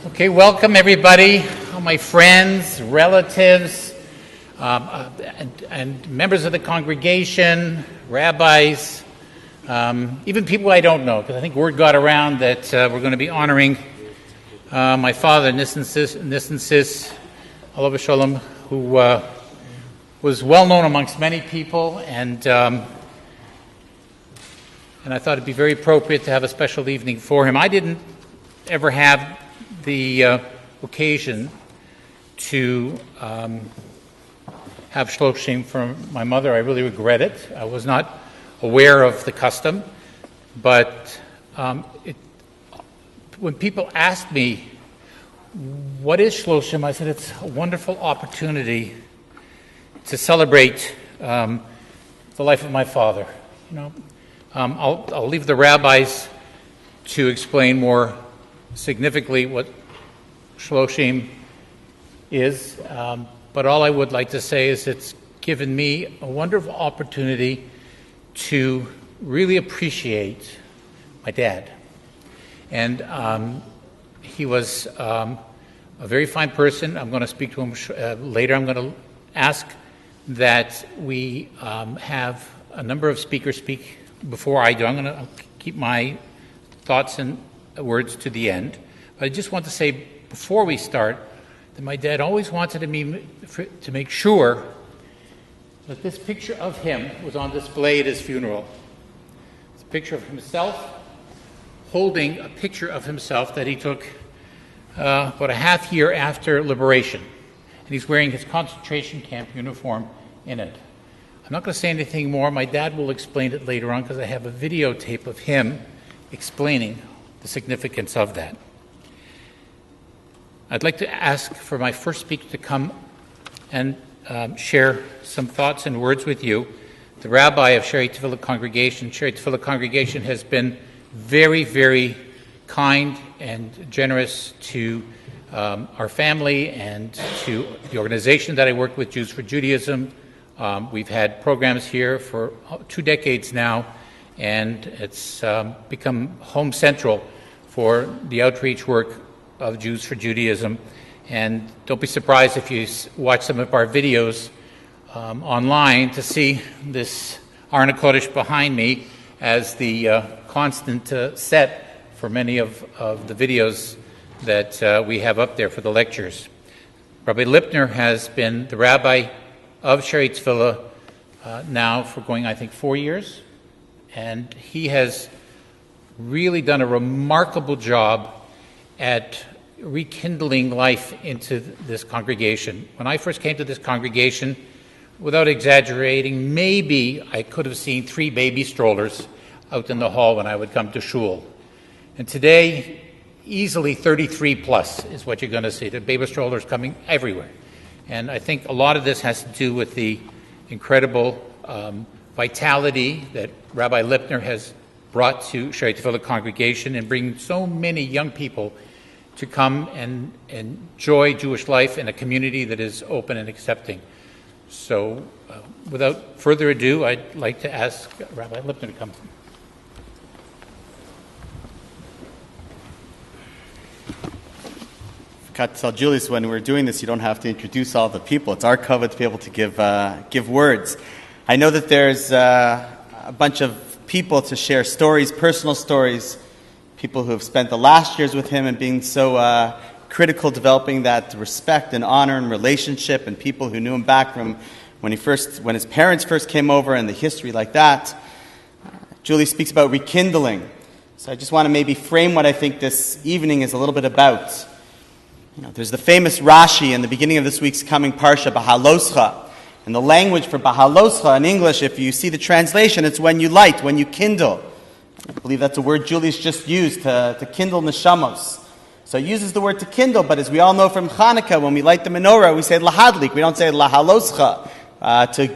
Okay, welcome everybody, all my friends, relatives, and members of the congregation, rabbis, even people I don't know, because I think word got around that we're going to be honoring my father, Nison Ciss, Alav Shalom, who was well known amongst many people, and I thought it'd be very appropriate to have a special evening for him. I didn't ever have the occasion to have Shloshim from my mother. I really regret it. I was not aware of the custom, but when people asked me, what is Shloshim? I said, it's a wonderful opportunity to celebrate the life of my father. You know, I'll leave the rabbis to explain more significantly what Shloshim is, but all I would like to say is it's given me a wonderful opportunity to really appreciate my dad. And he was a very fine person. I'm going to speak to him later. I'm going to ask that we have a number of speakers speak before I do. I'm going to keep my thoughts and words to the end. But I just want to say before we start that my dad always wanted me to make sure that this picture of him was on display at his funeral. It's a picture of himself holding a picture of himself that he took about a half year after liberation. And he's wearing his concentration camp uniform in it. I'm not going to say anything more. My dad will explain it later on because I have a videotape of him explaining the significance of that. I'd like to ask for my first speaker to come and share some thoughts and words with you. The rabbi of Shaarei Tefillah congregation. Shaarei Tefillah congregation has been very, very kind and generous to our family and to the organization that I work with, Jews for Judaism. We've had programs here for 2 decades now, and it's become home central for the outreach work of Jews for Judaism. And don't be surprised if you watch some of our videos online to see this Arna Kodesh behind me as the constant set for many of the videos that we have up there for the lectures. Rabbi Lipner has been the rabbi of Shaarei Tefillah now for going, I think, 4 years. And he has really done a remarkable job at rekindling life into this congregation. When I first came to this congregation, without exaggerating, maybe I could have seen 3 baby strollers out in the hall when I would come to shul. And today, easily 33 plus is what you're going to see. The baby strollers coming everywhere. And I think a lot of this has to do with the incredible vitality that Rabbi Lipner has brought to Shaarei Tefillah congregation and bringing so many young people to come and enjoy Jewish life in a community that is open and accepting. So without further ado, I'd like to ask Rabbi Lipner to come. I forgot to tell Julius when we're doing this, you don't have to introduce all the people. It's our covet to be able to give words. I know that there's a bunch of people to share stories, personal stories, people who have spent the last years with him and being so critical, developing that respect and honor and relationship, and people who knew him back from when his parents first came over and the history like that. Julie speaks about rekindling. So I just want to maybe frame what I think this evening is a little bit about. You know, there's the famous Rashi in the beginning of this week's coming Parsha, Bahaloscha. And the language for Bahaloscha in English, if you see the translation, it's when you light, when you kindle. I believe that's a word Julius just used, to kindle neshamos. So it uses the word to kindle, but as we all know from Hanukkah, when we light the menorah, we say lahadlik. We don't say lahaloscha.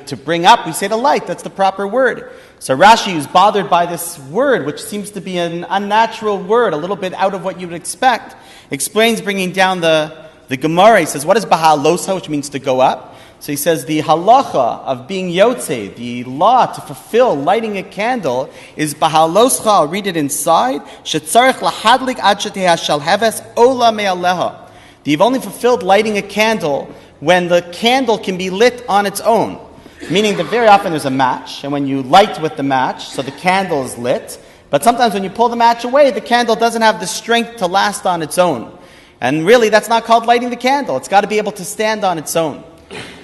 To bring up, we say to light. That's the proper word. So Rashi is bothered by this word, which seems to be an unnatural word, a little bit out of what you would expect. Explains, bringing down the Gemara. He says, what is bahaloscha, which means to go up? So he says the halacha of being yotze, the law to fulfill lighting a candle, is bahaloscha. I'll read it inside. Shetzarech lahadlik ad sheteh shalheves ola me'aleha. You've only fulfilled lighting a candle when the candle can be lit on its own. Meaning that very often there's a match, and when you light with the match, so the candle is lit. But sometimes when you pull the match away, the candle doesn't have the strength to last on its own. And really, that's not called lighting the candle. It's got to be able to stand on its own.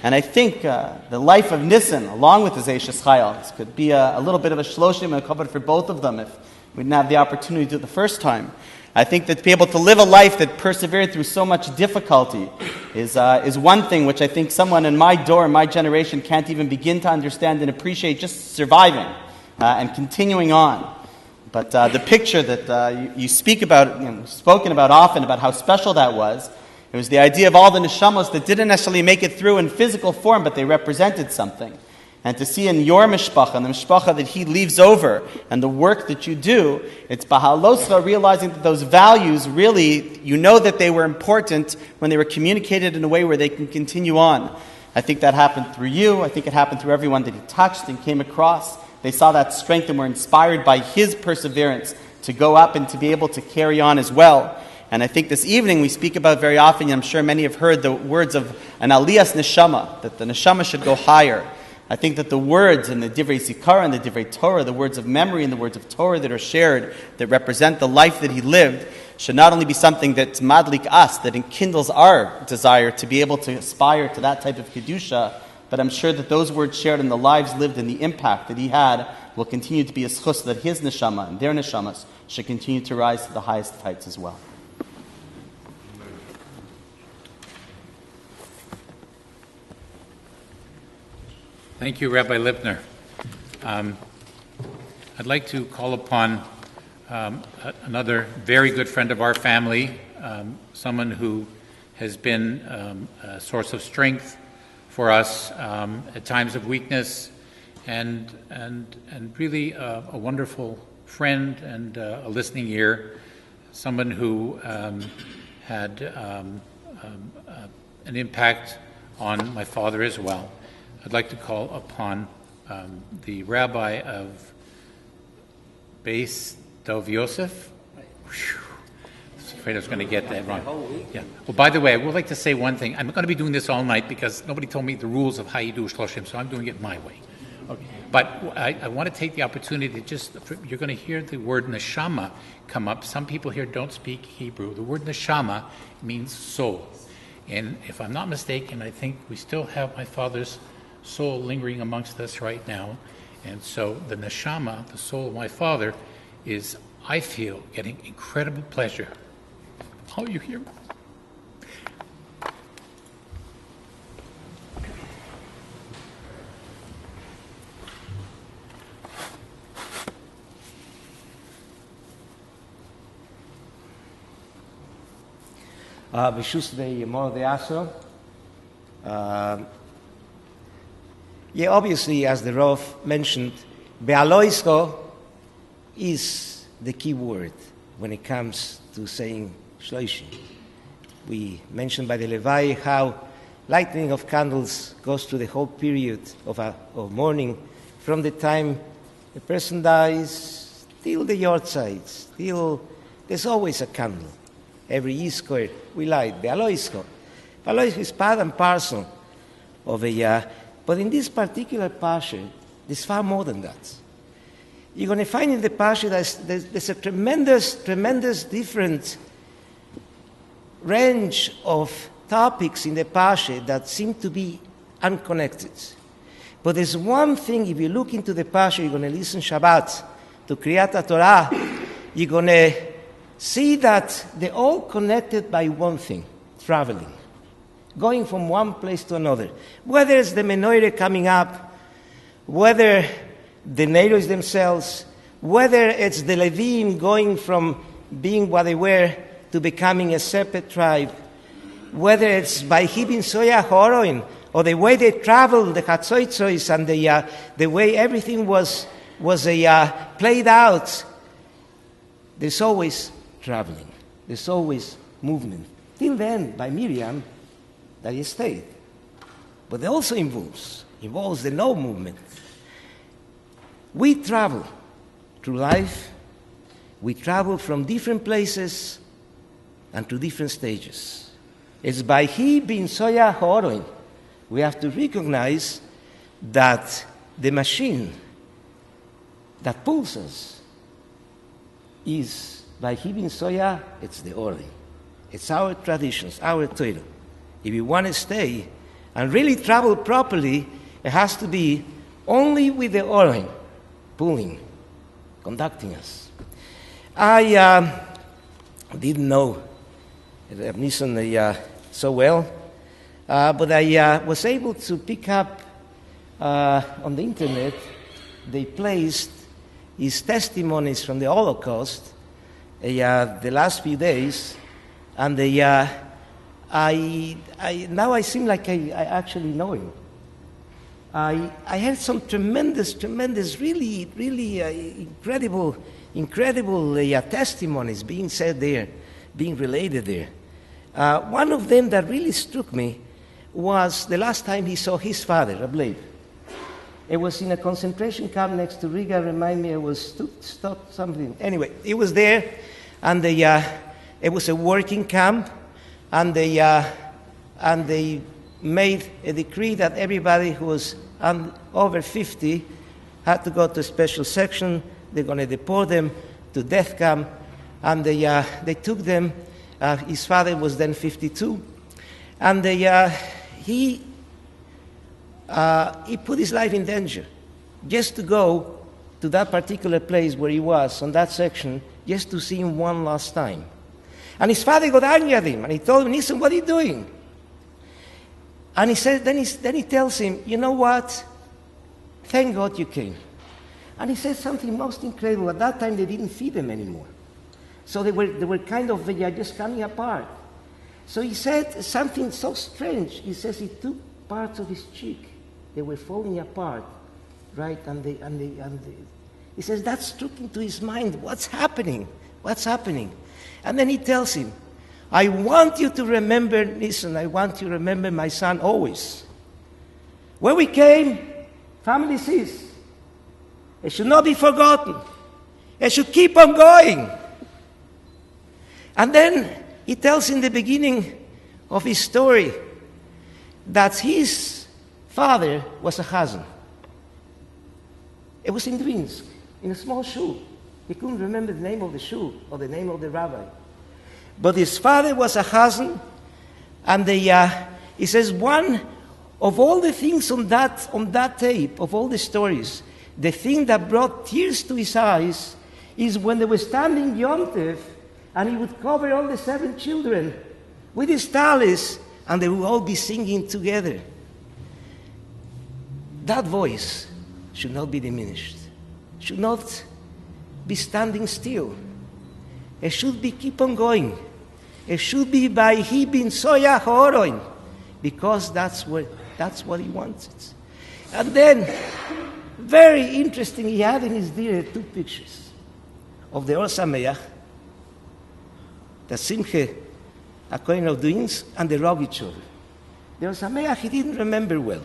And I think the life of Nison, along with his Eishes Chayil, this could be a little bit of a Shloshim and a cover for both of them if we didn't have the opportunity to do it the first time. I think that to be able to live a life that persevered through so much difficulty is one thing which I think someone in my door, my generation, can't even begin to understand and appreciate, just surviving and continuing on. But the picture that you speak about, spoken about often, about how special that was, it was the idea of all the neshamos that didn't necessarily make it through in physical form, but they represented something. And to see in your mishpacha, and the mishpacha that he leaves over, and the work that you do, it's bahaloscha, realizing that those values really, you know that they were important when they were communicated in a way where they can continue on. I think that happened through you. I think it happened through everyone that he touched and came across. They saw that strength and were inspired by his perseverance to go up and to be able to carry on as well. And I think this evening we speak about very often, and I'm sure many have heard the words of an aliyas neshama, that the neshama should go higher. I think that the words in the Divrei Zikara and the Divrei Torah, the words of memory and the words of Torah that are shared, that represent the life that he lived, should not only be something that's madlik us, that enkindles our desire to be able to aspire to that type of kedusha, but I'm sure that those words shared and the lives lived and the impact that he had will continue to be a schus that his neshama and their neshamas should continue to rise to the highest heights as well. Thank you, Rabbi Lipner. I'd like to call upon another very good friend of our family, someone who has been a source of strength for us at times of weakness, and really a wonderful friend and a listening ear, someone who had an impact on my father as well. I'd like to call upon the rabbi of Bais, Yoseph. I was afraid I was going to get that wrong. Yeah. Well, by the way, I would like to say one thing. I'm going to be doing this all night because nobody told me the rules of how you do Shloshim, so I'm doing it my way. Okay. But I want to take the opportunity to you're going to hear the word neshama come up. Some people here don't speak Hebrew. The word neshama means soul. And if I'm not mistaken, I think we still have my father's soul lingering amongst us right now. And so the neshama, the soul of my father, is, I feel, getting incredible pleasure. Oh, you hear me? Yeah, obviously, as the Rav mentioned, Be'aloisko is the key word when it comes to saying Shloshim. We mentioned by the Levi how lighting of candles goes through the whole period of mourning, from the time a person dies till the yardside, till there's always a candle. Every Yizkor we light Be'aloisko. Be'aloisko is part and parcel of a but in this particular parsha, there's far more than that. You're going to find in the parsha there's a tremendous different range of topics in the parsha that seem to be unconnected. But there's one thing, if you look into the parsha, you're going to listen Shabbat to Kriyat Torah, you're going to see that they're all connected by one thing, traveling. Going from one place to another. Whether it's the menorah coming up, whether the neighbors themselves, whether it's the Levim going from being what they were to becoming a separate tribe, whether it's by Hibin Soya Horoin, or the way they traveled, the Hatzoitzois, and the way everything was played out, there's always traveling. There's always movement. Till then, by Miriam, that he stayed. but it also involves the no movement. We travel through life. We travel from different places and to different stages. It's by he being soya horoin. We have to recognize that the machine that pulls us is by he being soya, it's the Orin. It's our traditions, our Torah. If we want to stay and really travel properly, it has to be only with the Orin pulling, conducting us. I didn't know Nison so well, but I was able to pick up on the internet. They placed his testimonies from the Holocaust the last few days, and now I seem like I actually know him. I had some tremendous, really incredible testimonies being said there, being related there. One of them that really struck me was the last time he saw his father, Rabbi. It was in a concentration camp next to Riga. Remind me, it was something. Anyway, he was there, and it was a working camp, and they made a decree that everybody who was over 50 had to go to a special section. They're going to deport them to death camp, and they took them. His father was then 52, and he put his life in danger just to go to that particular place where he was, on that section, just to see him one last time. And his father got angry at him, and he told him, "Listen, what are you doing?" And he said, then he tells him, "You know what? Thank God you came." And he said something most incredible. At that time, they didn't feed them anymore. So they were kind of just coming apart. So he said something so strange. He says he took parts of his cheek. They were falling apart, right? And he says that struck into his mind. What's happening? What's happening? And then he tells him, "I want you to remember, listen, I want you to remember my son always. Where we came, family Ciss. It should not be forgotten. It should keep on going." And then he tells in the beginning of his story that his father was a chazan. It was in Dvinsk, in a small shul. He couldn't remember the name of the shul or the name of the rabbi. But his father was a chazan, and he says one of all the things on that tape, of all the stories, the thing that brought tears to his eyes is when they were standing Yom Tov, and he would cover all the 7 children with his talis, and they would all be singing together. That voice should not be diminished, should not be standing still. It should be keep on going. It should be by he bin soya horoin, because that's what he wanted. And then, very interesting, he had in his diary 2 pictures of the Or Sameach, the Simche Akoin of Dvinsk, and the Rogichov. The Or Sameach he didn't remember well,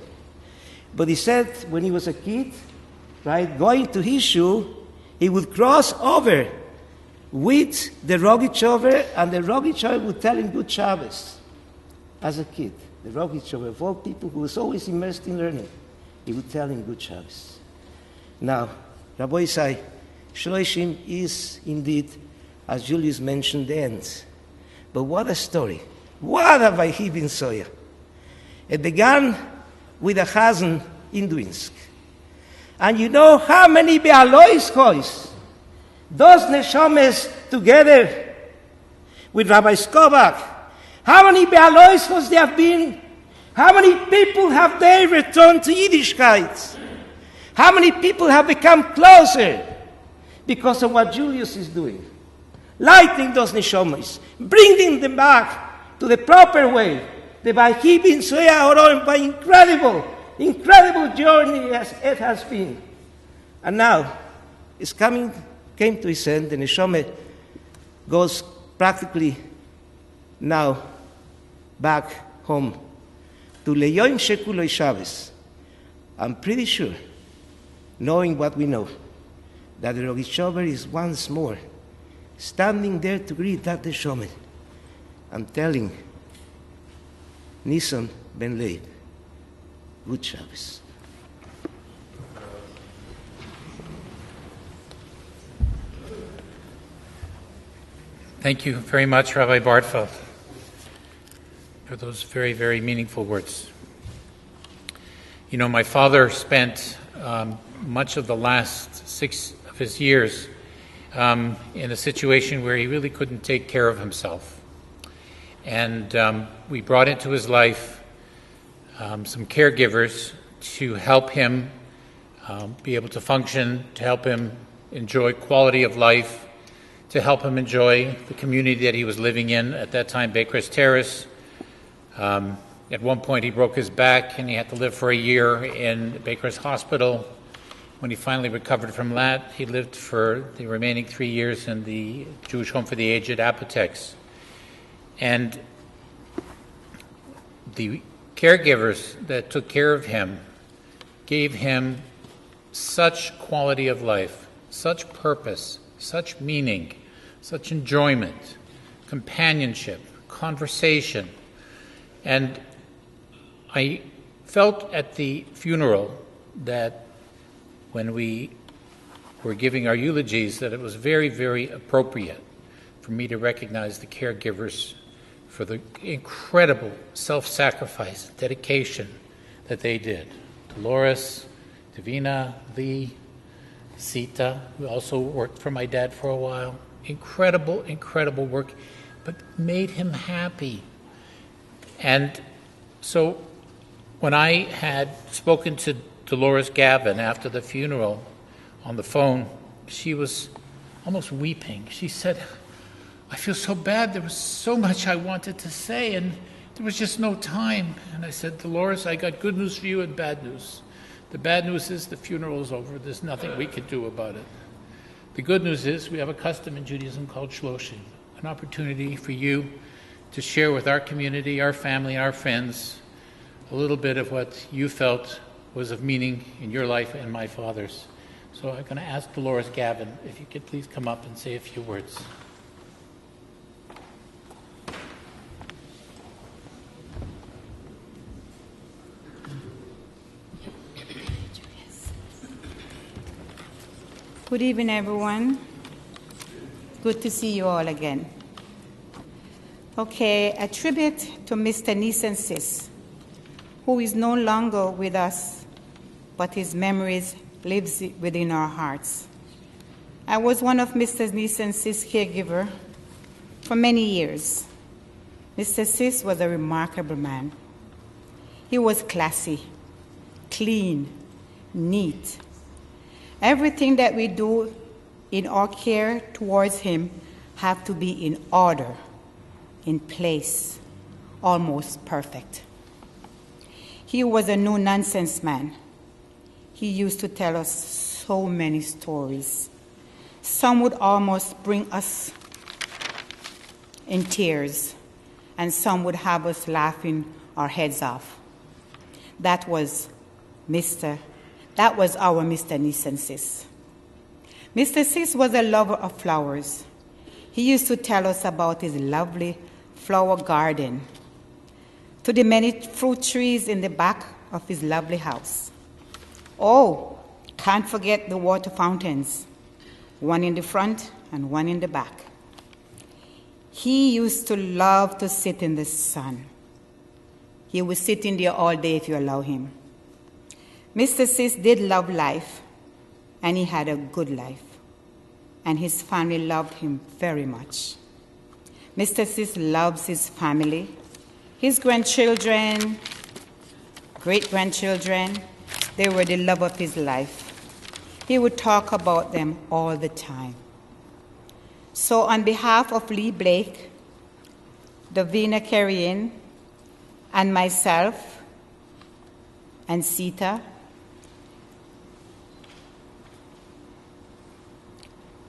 but he said when he was a kid, right, going to his shul, he would cross over with the Rogichover, and the Rogichover would tell him good Shabbos as a kid. The Rogichover, of all people who was always immersed in learning, he would tell him good Shabbos. Now, Rabbi say, Shloshim is indeed, as Julius mentioned, the end. But what a story. What a Vayhi bin Soya. It began with a chazan in Dvinsk. And you know how many Be'alois Chois, those neshames together with Rabbi Skobac, how many Be'alois Chois there have been? How many people have they returned to Yiddishkeit? How many people have become closer because of what Julius is doing? Lighting those neshames, bringing them back to the proper way. The Vayhi bin Soya Oron, by incredible journey as it has been. And now, it's came to his end. The neshama goes practically now back home to to Leyoim Shekuloi Shabbos. I'm pretty sure, knowing what we know, that the Rogichover is once more standing there to greet that the Shomer and telling Nison Ben Leib, good Shabbos. Thank you very much, Rabbi Bartfeld, for those very, very meaningful words. You know, my father spent much of the last 6 of his years in a situation where he really couldn't take care of himself. And we brought into his life some caregivers to help him be able to function, to help him enjoy quality of life, to help him enjoy the community that he was living in at that time, Baker's Terrace. At one point he broke his back and he had to live for a year in Baker's Hospital. When he finally recovered from that, he lived for the remaining 3 years in the Jewish Home for the Aged, Apotex. And the caregivers that took care of him gave him such quality of life, such purpose, such meaning, such enjoyment, companionship, conversation. And I felt at the funeral that when we were giving our eulogies that it was very, very appropriate for me to recognize the caregivers for the incredible self-sacrifice, dedication that they did. Delores, Davina, Lee, Sita, who also worked for my dad for a while. Incredible, incredible work, but made him happy. And so when I had spoken to Dolores Gavin after the funeral on the phone, she was almost weeping. She said, I feel so bad. There was so much I wanted to say, and there was just no time. And I said, Dolores, I got good news for you and bad news. The bad news is the funeral is over. There's nothing we could do about it. The good news is we have a custom in Judaism called Shloshim, an opportunity for you to share with our community, our family, our friends, a little bit of what you felt was of meaning in your life and my father's. So I'm going to ask Dolores Gavin if you could please come up and say a few words. Good evening, everyone. Good to see you all again. Okay, a tribute to Mr. Nison Ciss, who is no longer with us, but his memories lives within our hearts. I was one of Mr. Nison Ciss' caregiver for many years. Mr. Ciss was a remarkable man. He was classy, clean, neat. Everything that we do in our care towards him have to be in order, in place, almost perfect. He was a no-nonsense man. He used to tell us so many stories. Some would almost bring us in tears, and some would have us laughing our heads off. That was our Mr. Nison Ciss. Mr. Ciss was a lover of flowers. He used to tell us about his lovely flower garden, to the many fruit trees in the back of his lovely house. Oh, can't forget the water fountains, one in the front and one in the back. He used to love to sit in the sun. He would sit in there all day if you allow him. Mr. Ciss did love life, and he had a good life, and his family loved him very much. Mr. Ciss loves his family, his grandchildren, great-grandchildren. They were the love of his life. He would talk about them all the time. So on behalf of Lee Blake, Davina Carrion, and myself, and Sita,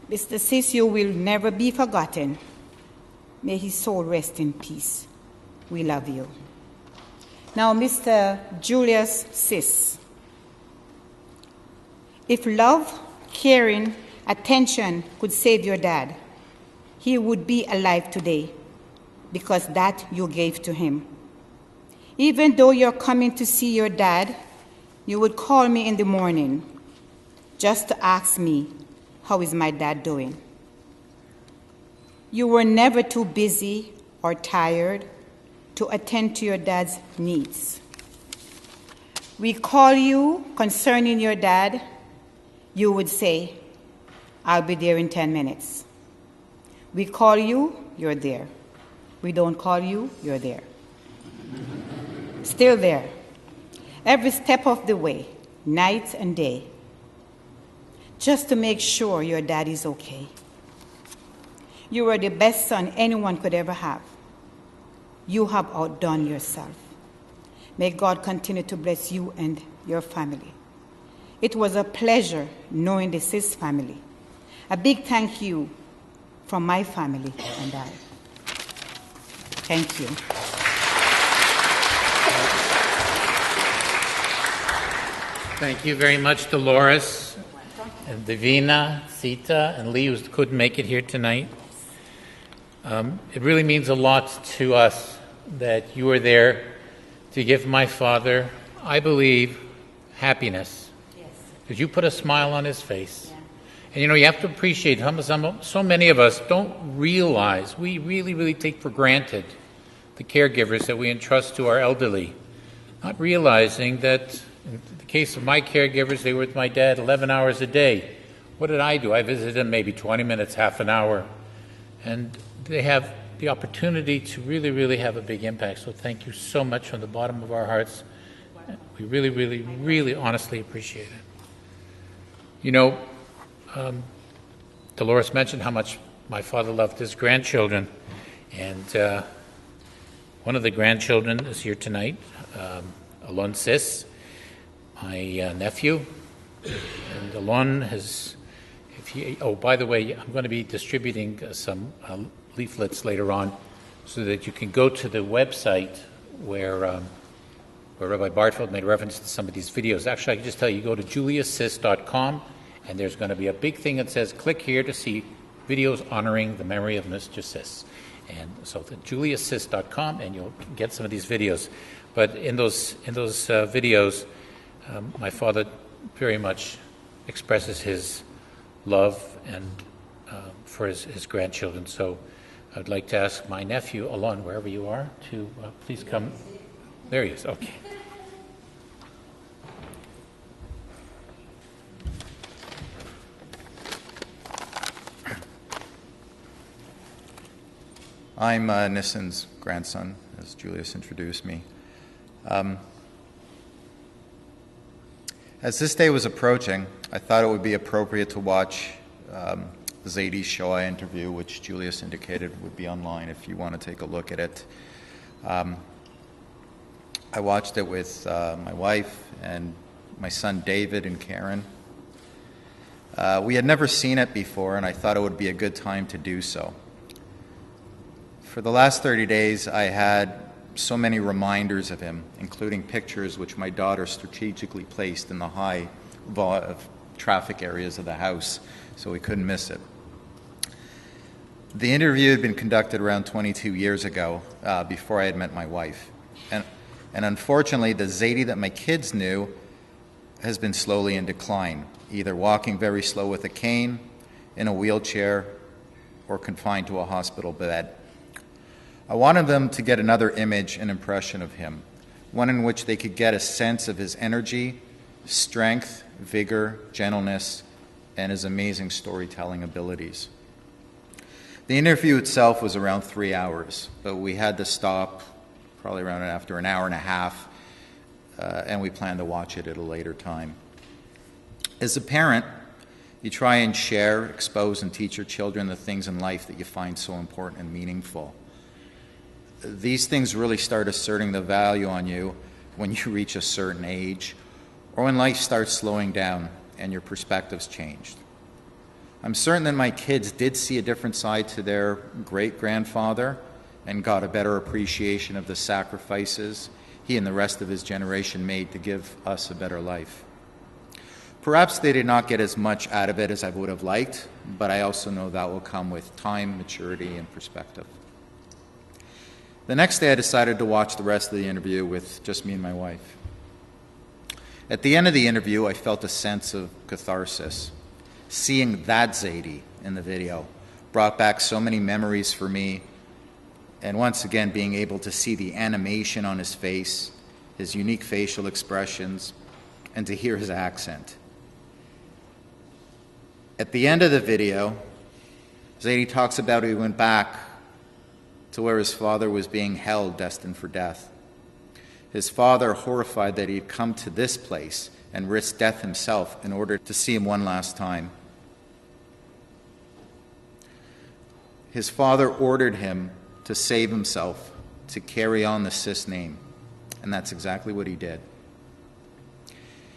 Mr. Ciss, you will never be forgotten. May his soul rest in peace. We love you. Now, Mr. Julius Ciss. If love, caring, attention could save your dad, he would be alive today because that you gave to him. Even though you're coming to see your dad, you would call me in the morning just to ask me, how is my dad doing? You were never too busy or tired to attend to your dad's needs. We call you concerning your dad, you would say, I'll be there in 10 minutes. We call you, you're there. We don't call you, you're there. Still there. Every step of the way, night and day, just to make sure your dad is okay. You are the best son anyone could ever have. You have outdone yourself. May God continue to bless you and your family. It was a pleasure knowing the Ciss family. A big thank you from my family and I. Thank you. Thank you very much, Delores, and Davina, Sita, and Lee, who couldn't make it here tonight. It really means a lot to us that you are there to give my father, I believe, happiness. Yes. Because you put a smile on his face. Yeah. And you have to appreciate how so many of us don't realize, we really take for granted the caregivers that we entrust to our elderly, not realizing that in the case of my caregivers, they were with my dad 11 hours a day. What did I do? I visited them maybe 20 minutes, half an hour. And they have the opportunity to really have a big impact. So thank you so much from the bottom of our hearts. We really honestly appreciate it. Delores mentioned how much my father loved his grandchildren. And one of the grandchildren is here tonight, Nison Ciss, my nephew. And Alon has, by the way, I'm going to be distributing some leaflets later on so that you can go to the website where Rabbi Bartfeld made reference to some of these videos. Actually, I can just tell you, go to juliusciss.com, and there's going to be a big thing that says, click here to see videos honoring the memory of Mr. Ciss. And so the juliusciss.com, and you'll get some of these videos. But in those videos, my father very much expresses his love and for his grandchildren. So I'd like to ask my nephew, Alon, wherever you are, to please come. There he is. Okay. I'm Nison's grandson, as Julius introduced me. As this day was approaching, I thought it would be appropriate to watch Zadie's Shoah interview, which Julius indicated would be online if you want to take a look at it. I watched it with my wife and my son David and Karen. We had never seen it before, and I thought it would be a good time to do so. For the last 30 days, I had so many reminders of him, including pictures which my daughter strategically placed in the high traffic areas of the house, so we couldn't miss it. The interview had been conducted around 22 years ago, before I had met my wife. And unfortunately, the Zadie that my kids knew has been slowly in decline, either walking very slow with a cane, in a wheelchair, or confined to a hospital bed. I wanted them to get another image and impression of him, one in which they could get a sense of his energy, strength, vigor, gentleness, and his amazing storytelling abilities. The interview itself was around 3 hours, but we had to stop probably around after an hour and a half, and we plan to watch it at a later time. As a parent, you try and share, expose, and teach your children the things in life that you find so important and meaningful. These things really start asserting the value on you when you reach a certain age, or when life starts slowing down and your perspectives changed. I'm certain that my kids did see a different side to their great-grandfather and got a better appreciation of the sacrifices he and the rest of his generation made to give us a better life. Perhaps they did not get as much out of it as I would have liked, but I also know that will come with time, maturity, and perspective. The next day I decided to watch the rest of the interview with just me and my wife. At the end of the interview, I felt a sense of catharsis. Seeing that Zadie in the video brought back so many memories for me, and once again being able to see the animation on his face, his unique facial expressions, and to hear his accent. At the end of the video, Zadie talks about he went back to where his father was being held, destined for death. His father, horrified that he had come to this place and risked death himself in order to see him one last time. His father ordered him to save himself, to carry on the Ciss name, and that's exactly what he did.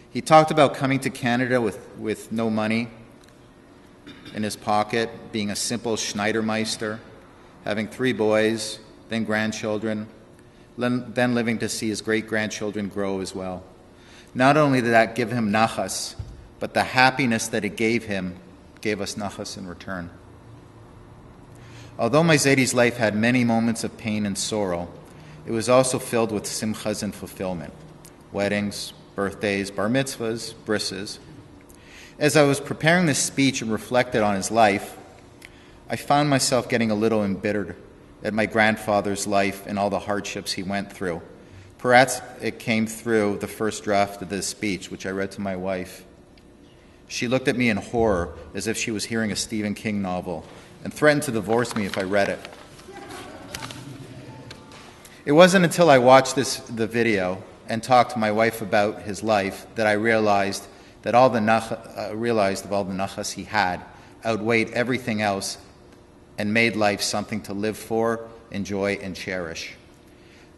He talked about coming to Canada with no money in his pocket, being a simple Schneidermeister, having 3 boys, then grandchildren, then living to see his great-grandchildren grow as well. Not only did that give him nachas, but the happiness that it gave him gave us nachas in return. Although my Zadie's life had many moments of pain and sorrow, it was also filled with simchas and fulfillment, weddings, birthdays, bar mitzvahs, brises. As I was preparing this speech and reflected on his life, I found myself getting a little embittered at my grandfather's life and all the hardships he went through. Perhaps it came through the first draft of this speech, which I read to my wife. She looked at me in horror, as if she was hearing a Stephen King novel, and threatened to divorce me if I read it. It wasn't until I watched the video and talked to my wife about his life that I realized that all the nachas he had outweighed everything else and made life something to live for, enjoy, and cherish.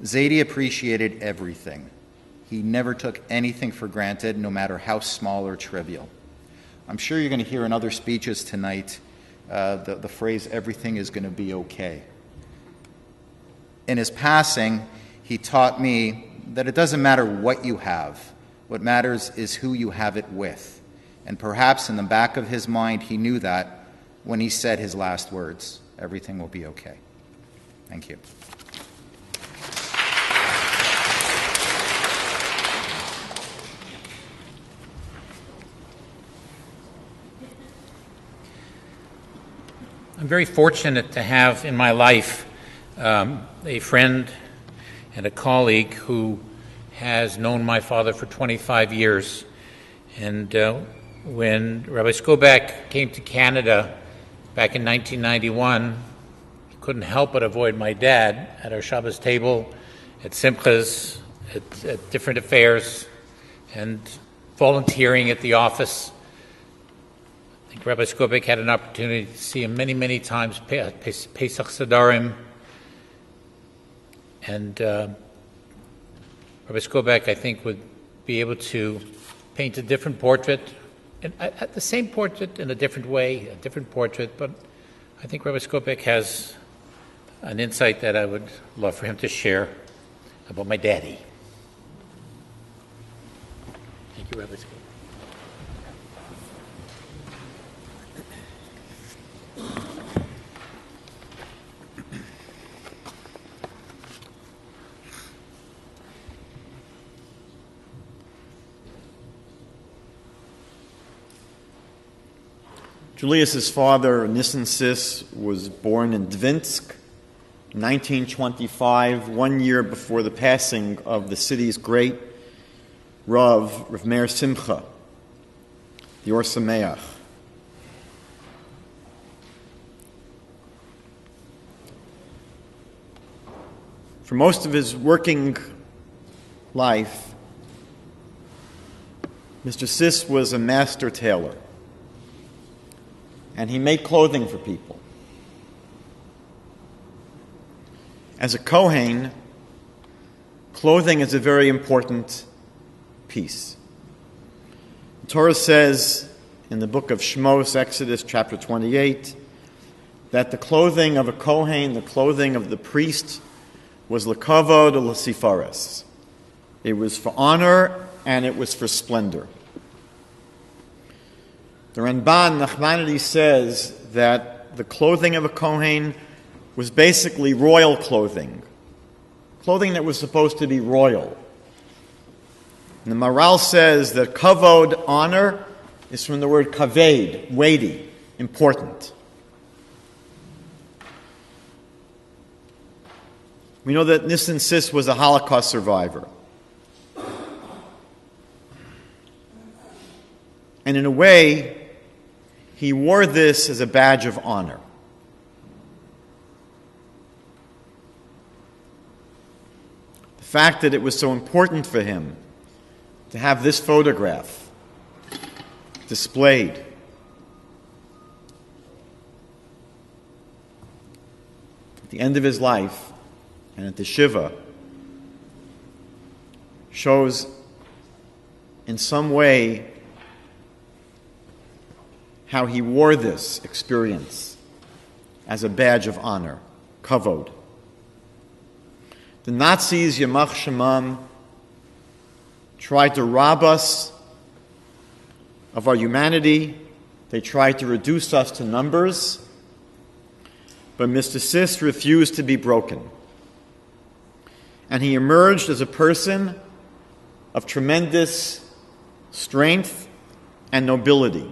Zadie appreciated everything. He never took anything for granted, no matter how small or trivial. I'm sure you're going to hear in other speeches tonight the phrase, everything is going to be okay. In his passing, he taught me that it doesn't matter what you have. What matters is who you have it with. And perhaps in the back of his mind, he knew that when he said his last words, everything will be okay. Thank you. I'm very fortunate to have in my life a friend and a colleague who has known my father for 25 years. And when Rabbi Skobac came to Canada back in 1991, he couldn't help but avoid my dad at our Shabbos table, at simchas, at different affairs, and volunteering at the office. I think Rabbi Skobac had an opportunity to see him many, many times, Pesach Sadarim. And Rabbi Skobac, I think, would be able to paint a different portrait, and the same portrait in a different way, a different portrait, but I think Rabbi Skobac has an insight that I would love for him to share about my daddy. Thank you, Rabbi Skobac. Julius's father, Nison Ciss, was born in Dvinsk, 1925, 1 year before the passing of the city's great Rav Meir Simcha, the Or Sameach. For most of his working life, Mr. Ciss was a master tailor, and he made clothing for people. As a Kohen, clothing is a very important piece. The Torah says in the book of Shmos, Exodus chapter 28, that the clothing of a Kohen, the clothing of the priest, was l'kavod or l'sifares. It was for honor and it was for splendor. The Ramban Nachmanides says that the clothing of a Kohen was basically royal clothing that was supposed to be royal. And the Maral says that kavod, honor, is from the word kaved, weighty, important. We know that Nison Ciss was a Holocaust survivor. And in a way, he wore this as a badge of honor. The fact that it was so important for him to have this photograph displayed at the end of his life and at the Shiva shows in some way how he wore this experience as a badge of honor, kavod. The Nazis, Yamach Shemam, tried to rob us of our humanity. They tried to reduce us to numbers. But Mr. Ciss refused to be broken. And he emerged as a person of tremendous strength and nobility.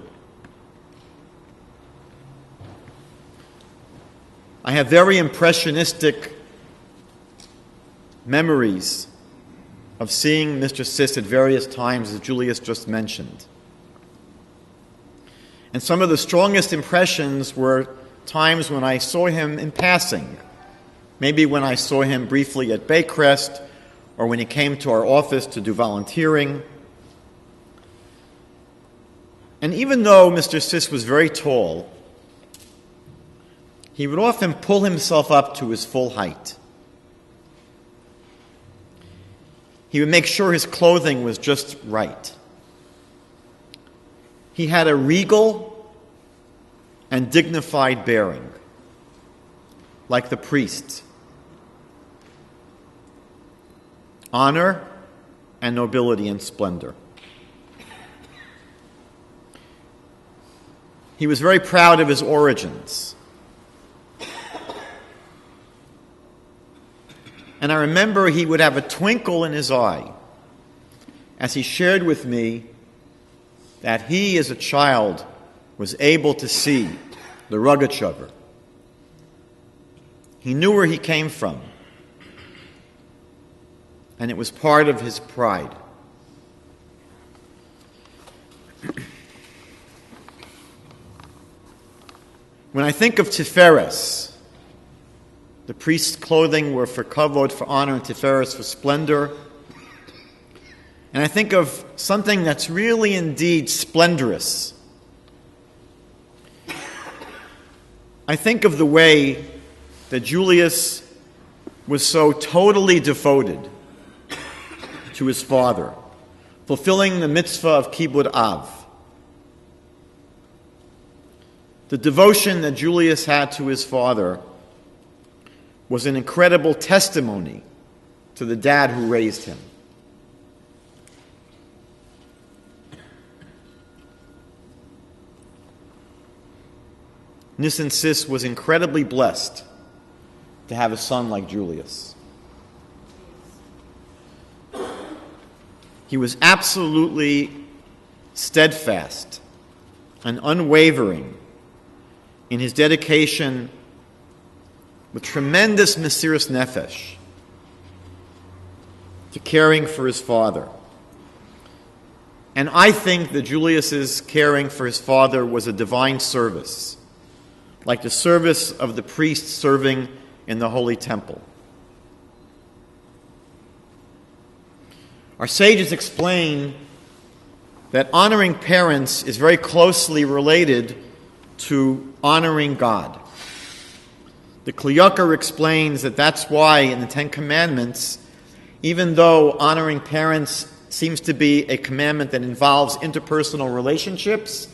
I have very impressionistic memories of seeing Mr. Ciss at various times, as Julius just mentioned. And some of the strongest impressions were times when I saw him in passing. Maybe when I saw him briefly at Baycrest, or when he came to our office to do volunteering. And even though Mr. Ciss was very tall, he would often pull himself up to his full height. He would make sure his clothing was just right. He had a regal and dignified bearing, like the priests. Honor and nobility and splendor. He was very proud of his origins. And I remember he would have a twinkle in his eye as he shared with me that he, as a child, was able to see the Rogachover. He knew where he came from, and it was part of his pride. When I think of Tiferes, the priest's clothing were for kavod, for honor, and Tiferes for splendor. And I think of something that's really indeed splendorous. I think of the way that Julius was so totally devoted to his father, fulfilling the mitzvah of Kibud Av. The devotion that Julius had to his father was an incredible testimony to the dad who raised him. Nison Ciss was incredibly blessed to have a son like Julius. He was absolutely steadfast and unwavering in his dedication with tremendous Mesiras Nefesh to caring for his father. And I think that Julius's caring for his father was a divine service, like the service of the priest serving in the Holy Temple. Our sages explain that honoring parents is very closely related to honoring God. The Kli Yakar explains that that's why in the Ten Commandments, even though honoring parents seems to be a commandment that involves interpersonal relationships,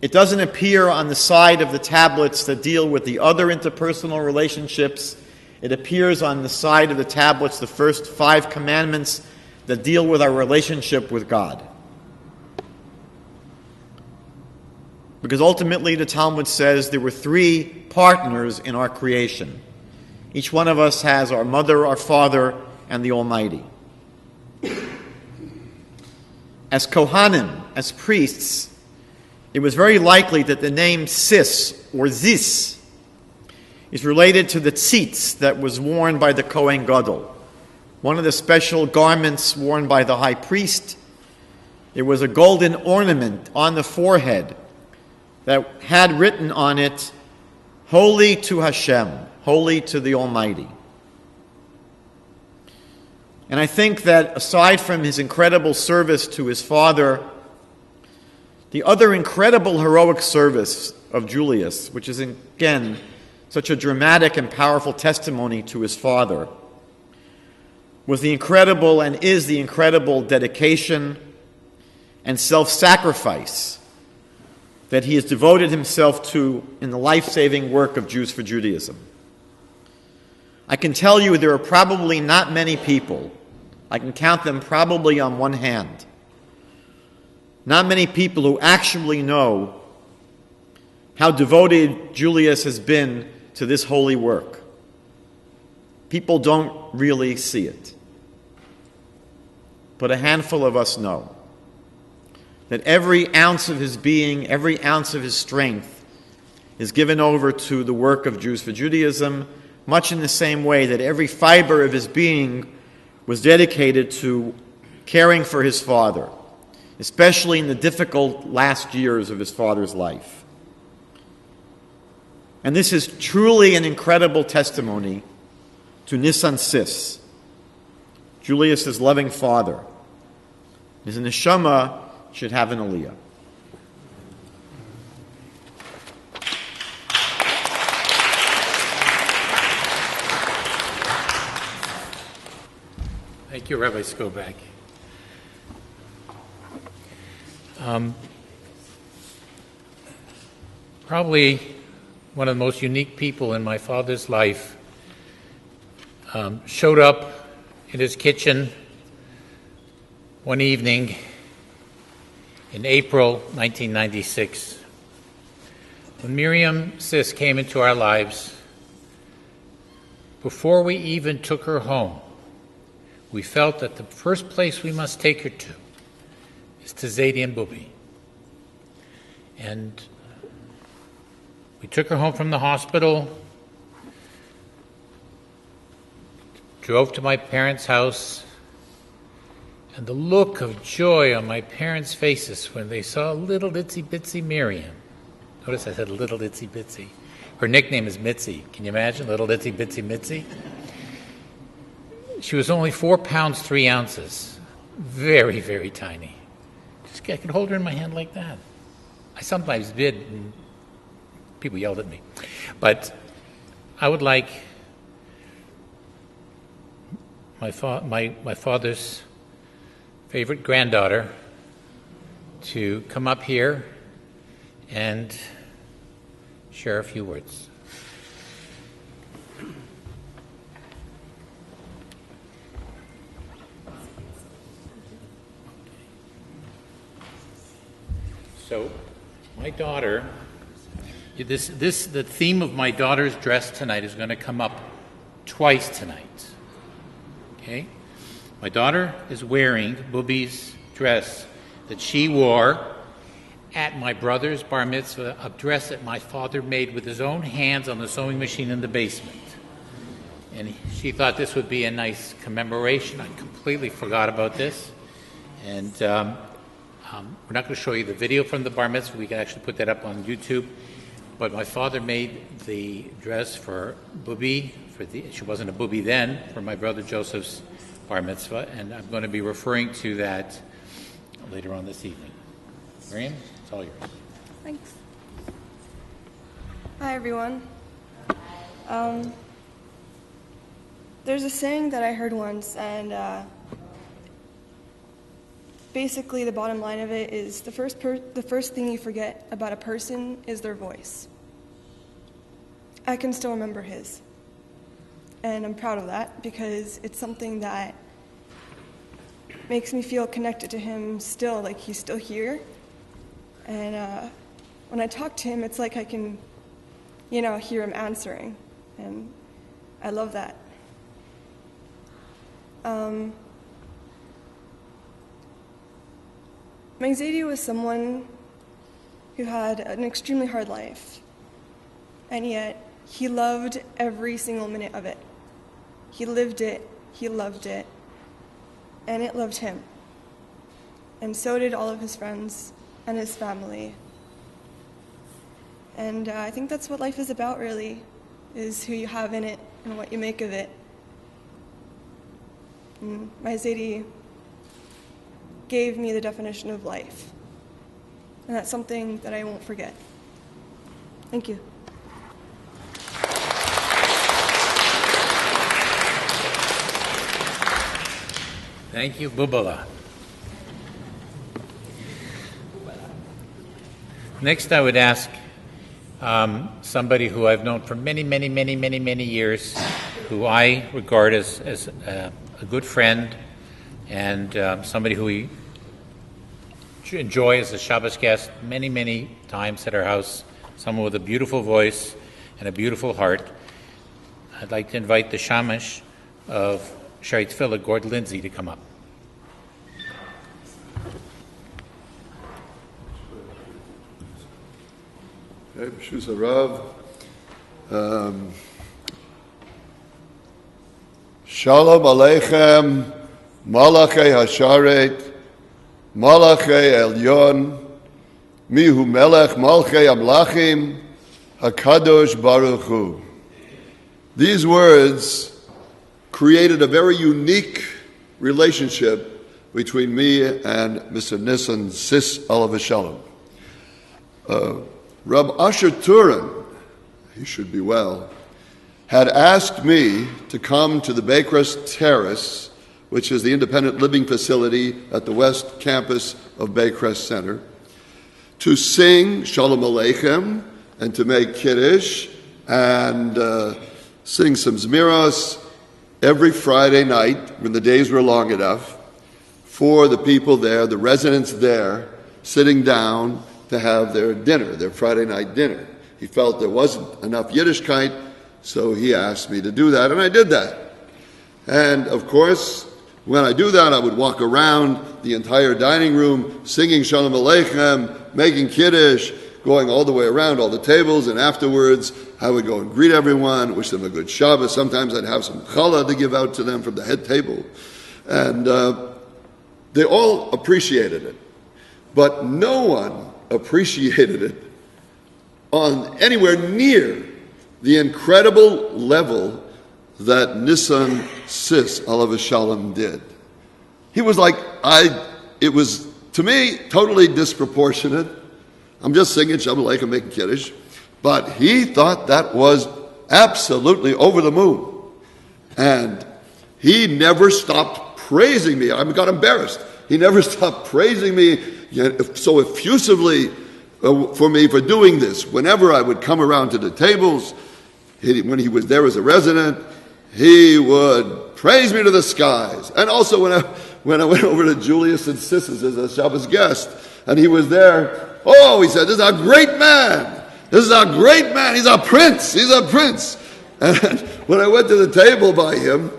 it doesn't appear on the side of the tablets that deal with the other interpersonal relationships. It appears on the side of the tablets, the first 5 commandments, that deal with our relationship with God. Because ultimately the Talmud says there were three partners in our creation. Each one of us has our mother, our father, and the Almighty. As Kohanim, as priests, it was very likely that the name Ciss, or Zis, is related to the tzitz that was worn by the Kohen Gadol, one of the special garments worn by the high priest. It was a golden ornament on the forehead that had written on it, "Holy to Hashem," holy to the Almighty. And I think that aside from his incredible service to his father, the other incredible heroic service of Julius, which is again such a dramatic and powerful testimony to his father, was the incredible and is the incredible dedication and self-sacrifice that he has devoted himself to in the life-saving work of Jews for Judaism. I can tell you there are probably not many people, I can count them probably on one hand, not many people who actually know how devoted Julius has been to this holy work. People don't really see it. But a handful of us know that every ounce of his being, every ounce of his strength is given over to the work of Jews for Judaism, much in the same way that every fiber of his being was dedicated to caring for his father, especially in the difficult last years of his father's life. And this is truly an incredible testimony to Nison Ciss, Julius' loving father. His neshama should have an aliyah. Thank you, Rabbi Skobac. Probably one of the most unique people in my father's life showed up in his kitchen one evening in April 1996. When Miriam Ciss came into our lives, before we even took her home, we felt that the first place we must take her to is to Zadie and Bubi. And we took her home from the hospital, drove to my parents' house, and the look of joy on my parents' faces when they saw little itsy-bitsy Miriam. Notice I said little itsy-bitsy. Her nickname is Mitzi. Can you imagine? Little itsy-bitsy Mitzi. She was only 4 pounds, 3 ounces. Very, very tiny. I could hold her in my hand like that. I sometimes did, and people yelled at me. But I would like my father's favorite granddaughter to come up here and share a few words. So, my daughter, the theme of my daughter's dress tonight is going to come up twice tonight. Okay? My daughter is wearing Bubi's dress that she wore at my brother's Bar Mitzvah, a dress that my father made with his own hands on the sewing machine in the basement. And she thought this would be a nice commemoration. I completely forgot about this. And we're not going to show you the video from the Bar Mitzvah. We can actually put that up on YouTube. But my father made the dress for Bubi. She wasn't a Bubi then, for my brother Joseph's Bar Mitzvah. And I'm going to be referring to that later on this evening. Miriam, it's all yours. Thanks. Hi, everyone. There's a saying that I heard once, and basically the bottom line of it is the first thing you forget about a person is their voice. I can still remember his, and I'm proud of that because it's something that makes me feel connected to him still, like he's still here. And when I talk to him, it's like I can, hear him answering. And I love that. My Zadie was someone who had an extremely hard life, and yet he loved every single minute of it. He lived it, he loved it, and it loved him. And so did all of his friends and his family. And I think that's what life is about, really, is who you have in it and what you make of it. And my Zadie gave me the definition of life. And that's something that I won't forget. Thank you. Thank you, Bubala. Next, I would ask somebody who I've known for many, many, many, many, many years, who I regard as a good friend and somebody who we enjoy as a Shabbos guest many, many times at our house, someone with a beautiful voice and a beautiful heart. I'd like to invite the Shamash of Shaarei Tefillah, Gord Lindsay, to come up. Okay, B'shus Harav. Shalom Aleichem, Malachei HaShaarei, Malachei Elyon, Mihu Melech Malchei Amlachim, HaKadosh Baruch Hu. These words created a very unique relationship between me and Mr. Nison Ciss, alav shalom. Reb Asher Turin, he should be well, had asked me to come to the Baycrest Terrace, which is the independent living facility at the West Campus of Baycrest Center, to sing Shalom Aleichem and to make Kiddush and sing some Zmiros every Friday night when the days were long enough for the people there, the residents there, sitting down to have their dinner, their Friday night dinner. He felt there wasn't enough Yiddishkeit, so he asked me to do that, and I did that. And of course, when I do that, I would walk around the entire dining room singing Shalom Aleichem, making Kiddush, going all the way around all the tables, and afterwards I would go and greet everyone, wish them a good Shabbos. Sometimes I'd have some challah to give out to them from the head table. And they all appreciated it. But no one appreciated it on anywhere near the incredible level that Nison Ciss, alav shalom, did. He was like, it was, to me, totally disproportionate. I'm just singing Shalom Aleichem, making Kiddush. But he thought that was absolutely over the moon. And he never stopped praising me. I got embarrassed. He never stopped praising me so effusively for me for doing this. Whenever I would come around to the tables, when he was there as a resident, he would praise me to the skies. And also when I went over to Julius and Siss's as a Shabbos guest, and he was there, he said, "This is a great man. This is a great man. He's a prince. He's a prince." And when I went to the table by him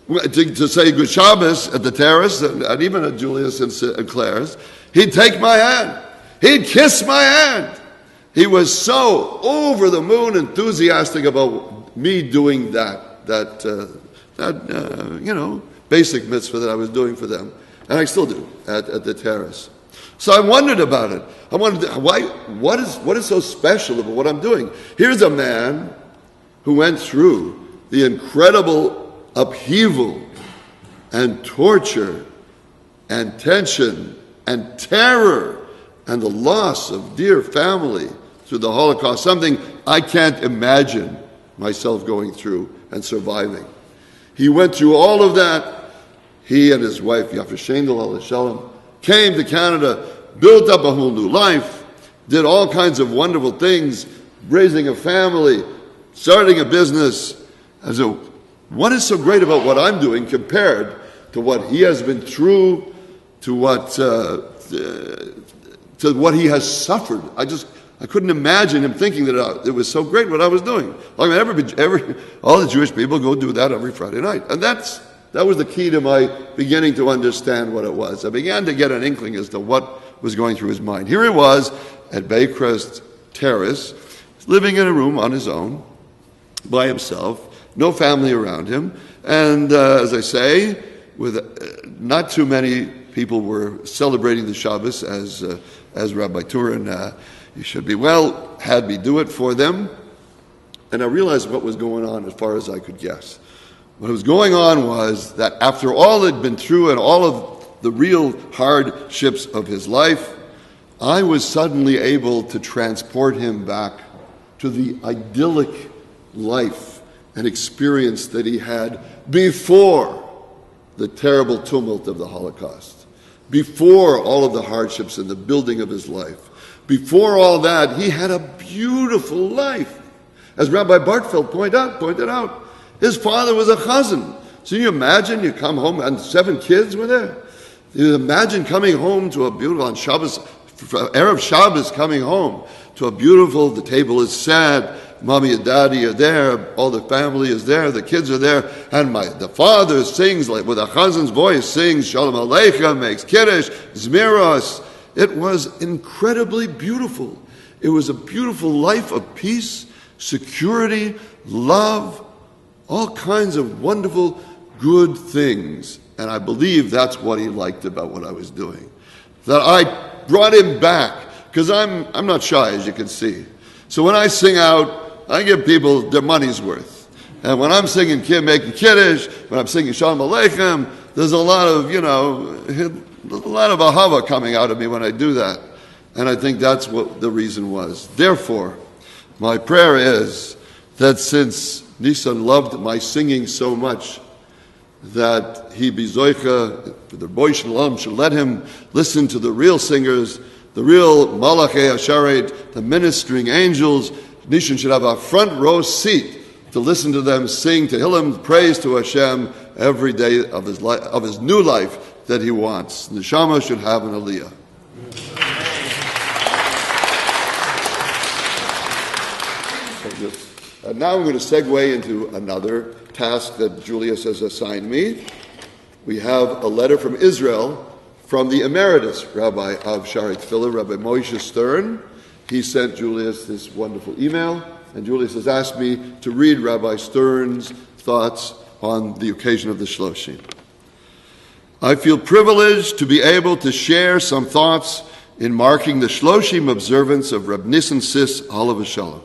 to say Good Shabbos at the terrace, and even at Julius and Claire's, he'd take my hand. He'd kiss my hand. He was so over the moon enthusiastic about me doing that basic mitzvah that I was doing for them, and I still do at the terrace. So I wondered about it. I wondered what is so special about what I'm doing. Here's a man who went through the incredible upheaval and torture and tension and terror and the loss of dear family through the Holocaust, something I can't imagine myself going through and surviving. He went through all of that. He and his wife, Yafa Shendel, alav shalom, came to Canada, built up a whole new life, did all kinds of wonderful things, raising a family, starting a business. And so what is so great about what I'm doing compared to what he has been through what he has suffered. I couldn't imagine him thinking that it was so great what I was doing. I mean, all the Jewish people go do that every Friday night. And that was the key to my beginning to understand what it was. I began to get an inkling as to what was going through his mind. Here he was at Baycrest Terrace, living in a room on his own, by himself, no family around him. And as I say, with not too many people were celebrating the Shabbos as Rabbi Turin, you should be well, had me do it for them. And I realized what was going on as far as I could guess. What was going on was that after all he'd been through and all of the real hardships of his life, I was suddenly able to transport him back to the idyllic life and experience that he had before the terrible tumult of the Holocaust, before all of the hardships and the building of his life. Before all that, he had a beautiful life. As Rabbi Bartfeld pointed out, his father was a chazan. So you imagine you come home and 7 kids were there. You imagine coming home to a beautiful, on Shabbos, Erev Shabbos, coming home to a beautiful, the table is set, mommy and daddy are there, all the family is there, the kids are there, and the father sings like with a chazan's voice, sings Shalom Aleichem, makes Kiddush, Zmiros. It was incredibly beautiful. It was a beautiful life of peace, security, love, all kinds of wonderful, good things. And I believe that's what he liked about what I was doing. That I brought him back, because I'm not shy, as you can see. So when I sing out, I give people their money's worth. And when I'm singing making Kiddush, when I'm singing Shalom Aleichem, there's a lot of ahava coming out of me when I do that. And I think that's what the reason was. Therefore, my prayer is that since Nison loved my singing so much, that he be zoicha, the boy shalom should let him listen to the real singers, the real malachei Shaarei, the ministering angels. Nison should have a front row seat to listen to them sing Tehillim, praise to Hashem every day of his life, of his new life that he wants. The Shamash should have an aliyah. And now I'm going to segue into another task that Julius has assigned me. We have a letter from Israel from the Emeritus Rabbi of Shaarei Tefillah, Rabbi Moshe Stern. He sent Julius this wonderful email, and Julius has asked me to read Rabbi Stern's thoughts on the occasion of the Shloshim. I feel privileged to be able to share some thoughts in marking the Shloshim observance of Reb Nison Ciss, Alav Shalom.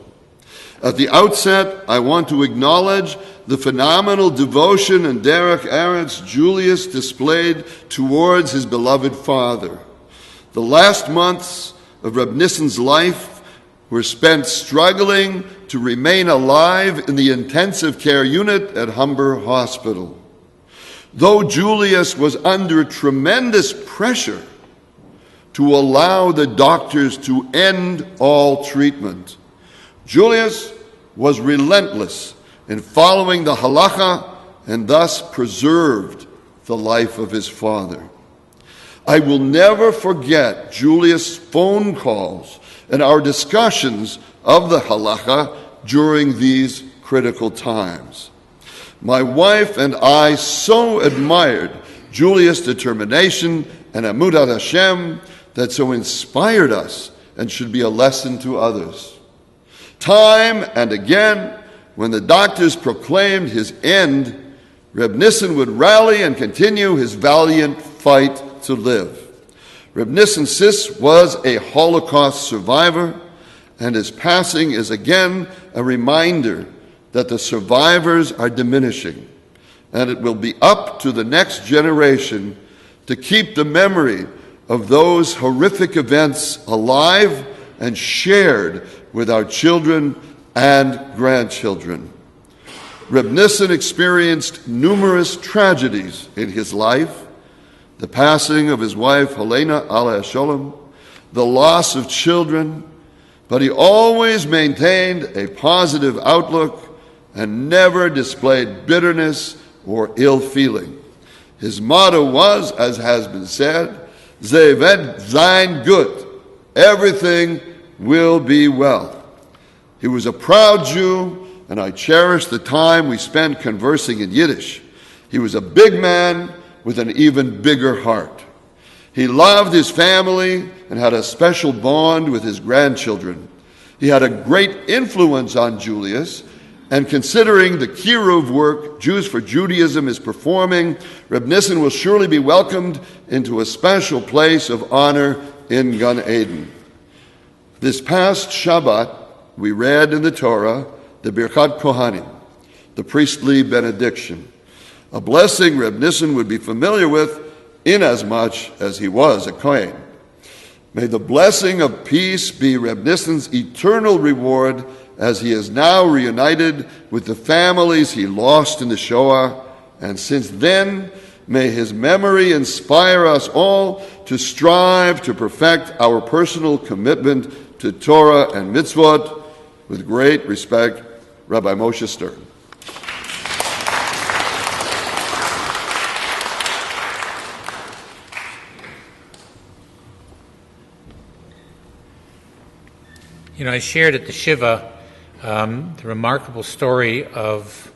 At the outset, I want to acknowledge the phenomenal devotion and derech eretz Julius displayed towards his beloved father. The last months of Reb Nison's life were spent struggling to remain alive in the intensive care unit at Humber Hospital. Though Julius was under tremendous pressure to allow the doctors to end all treatment, Julius was relentless in following the halacha and thus preserved the life of his father. I will never forget Julius' phone calls and our discussions of the halacha during these critical times. My wife and I so admired Julius' determination and Amudat Hashem that so inspired us and should be a lesson to others. Time and again, when the doctors proclaimed his end, Reb Nison would rally and continue his valiant fight to live. Reb Nison Ciss was a Holocaust survivor, and his passing is again a reminder that the survivors are diminishing, and it will be up to the next generation to keep the memory of those horrific events alive and shared with our children and grandchildren. Reb Nison experienced numerous tragedies in his life: the passing of his wife Helena Aleh Sholem, the loss of children, but he always maintained a positive outlook and never displayed bitterness or ill feeling. His motto was, as has been said, Ze wird sein gut. Everything will be well. He was a proud Jew, and I cherish the time we spent conversing in Yiddish. He was a big man with an even bigger heart. He loved his family and had a special bond with his grandchildren. He had a great influence on Julius, and considering the kiruv work Jews for Judaism is performing, Reb Nison will surely be welcomed into a special place of honor in Gan Eden. This past Shabbat, we read in the Torah the Birkat Kohanim, the priestly benediction, a blessing Reb Nison would be familiar with inasmuch as he was a Kohen. May the blessing of peace be Reb Nison's eternal reward as he is now reunited with the families he lost in the Shoah, and since then, may his memory inspire us all to strive to perfect our personal commitment to Torah and mitzvot. With great respect, Rabbi Moshe Stern. You know, I shared at the Shiva the remarkable story of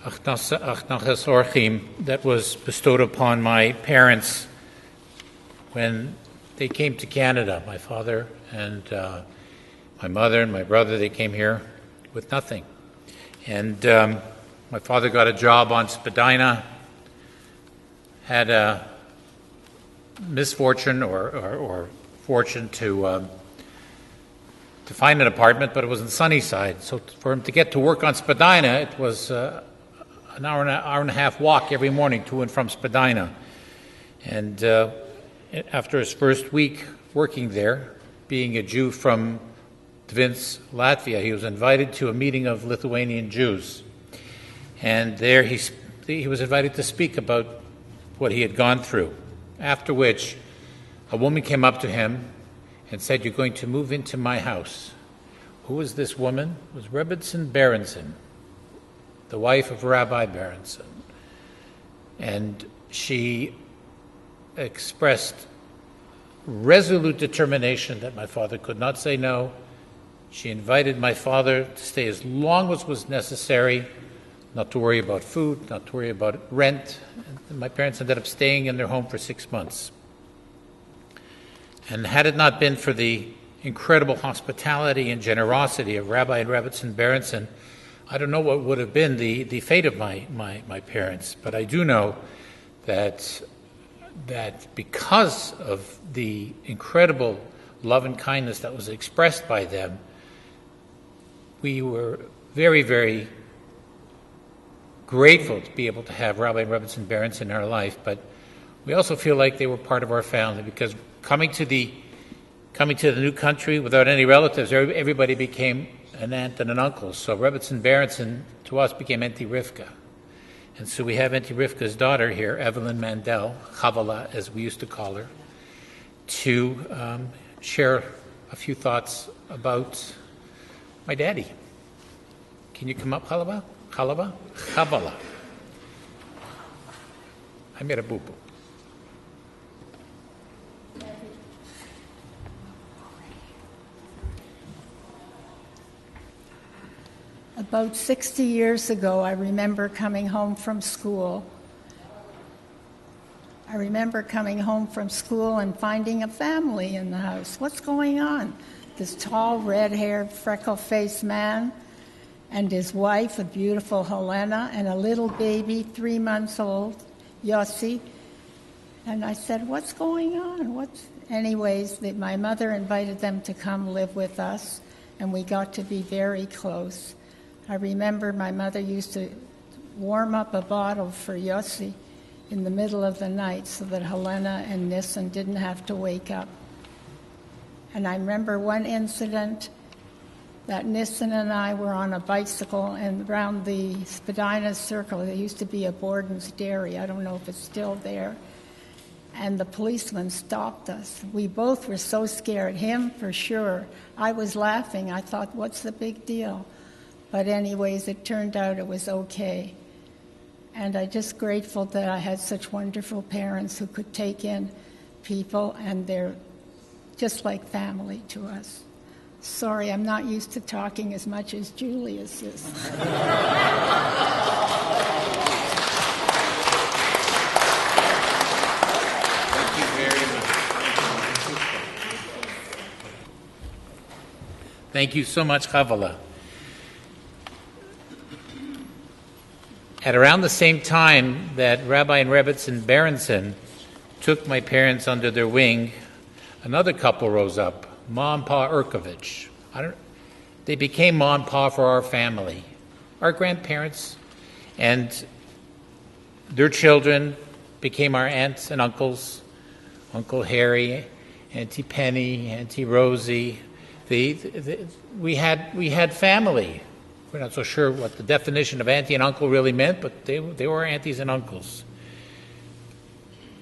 Achnachas Orchim that was bestowed upon my parents when they came to Canada. My father and my mother and my brother, they came here with nothing. And my father got a job on Spadina, had a misfortune or fortune to find an apartment, but it was in Sunnyside. So for him to get to work on Spadina, it was an hour and a half walk every morning to and from Spadina. And after his first week working there, being a Jew from Tvins, Latvia, he was invited to a meeting of Lithuanian Jews. And there he was invited to speak about what he had gone through. After which, a woman came up to him and said, "You're going to move into my house." Who was this woman? It was Rebbetzin Berenson, the wife of Rabbi Berenson. And she expressed resolute determination that my father could not say no. She invited my father to stay as long as was necessary, not to worry about food, not to worry about rent. And my parents ended up staying in their home for 6 months. And had it not been for the incredible hospitality and generosity of Rabbi and Rebbetzin Berenson, I don't know what would have been the fate of my parents. But I do know that because of the incredible love and kindness that was expressed by them, we were very, very grateful to be able to have Rabbi and Rebbetzin Berenson in our life. But we also feel like they were part of our family, because coming to the new country without any relatives, everybody became an aunt and an uncle. So Rebbetzin Berenson to us became Auntie Rivka. And so we have Auntie Rivka's daughter here, Evelyn Mandel, Chavalah as we used to call her, to share a few thoughts about my daddy. Can you come up, Chavalah? Chavalah. I made a boo-boo. About 60 years ago, I remember coming home from school. And finding a family in the house. What's going on? This tall, red-haired, freckle-faced man and his wife, a beautiful Helena, and a little baby, 3 months old, Yossi. And I said, what's going on? Anyways, my mother invited them to come live with us, and we got to be very close. I remember my mother used to warm up a bottle for Yossi in the middle of the night so that Helena and Nison didn't have to wake up. And I remember one incident that Nison and I were on a bicycle and around the Spadina Circle. There used to be a Borden's Dairy. I don't know if it's still there. And the policeman stopped us. We both were so scared. Him, for sure. I was laughing. I thought, what's the big deal? But anyways, it turned out it was okay. And I'm just grateful that I had such wonderful parents who could take in people, and they're just like family to us. Sorry, I'm not used to talking as much as Julius is. Thank you very much. Thank you so much, Chavalah. At around the same time that Rabbi and Rebbetzin Berenson took my parents under their wing, another couple rose up, Ma and Pa Urkovitch. They became Ma and Pa for our family, our grandparents, and their children became our aunts and uncles, Uncle Harry, Auntie Penny, Auntie Rosie. We had family. We're not so sure what the definition of auntie and uncle really meant, but they were our aunties and uncles.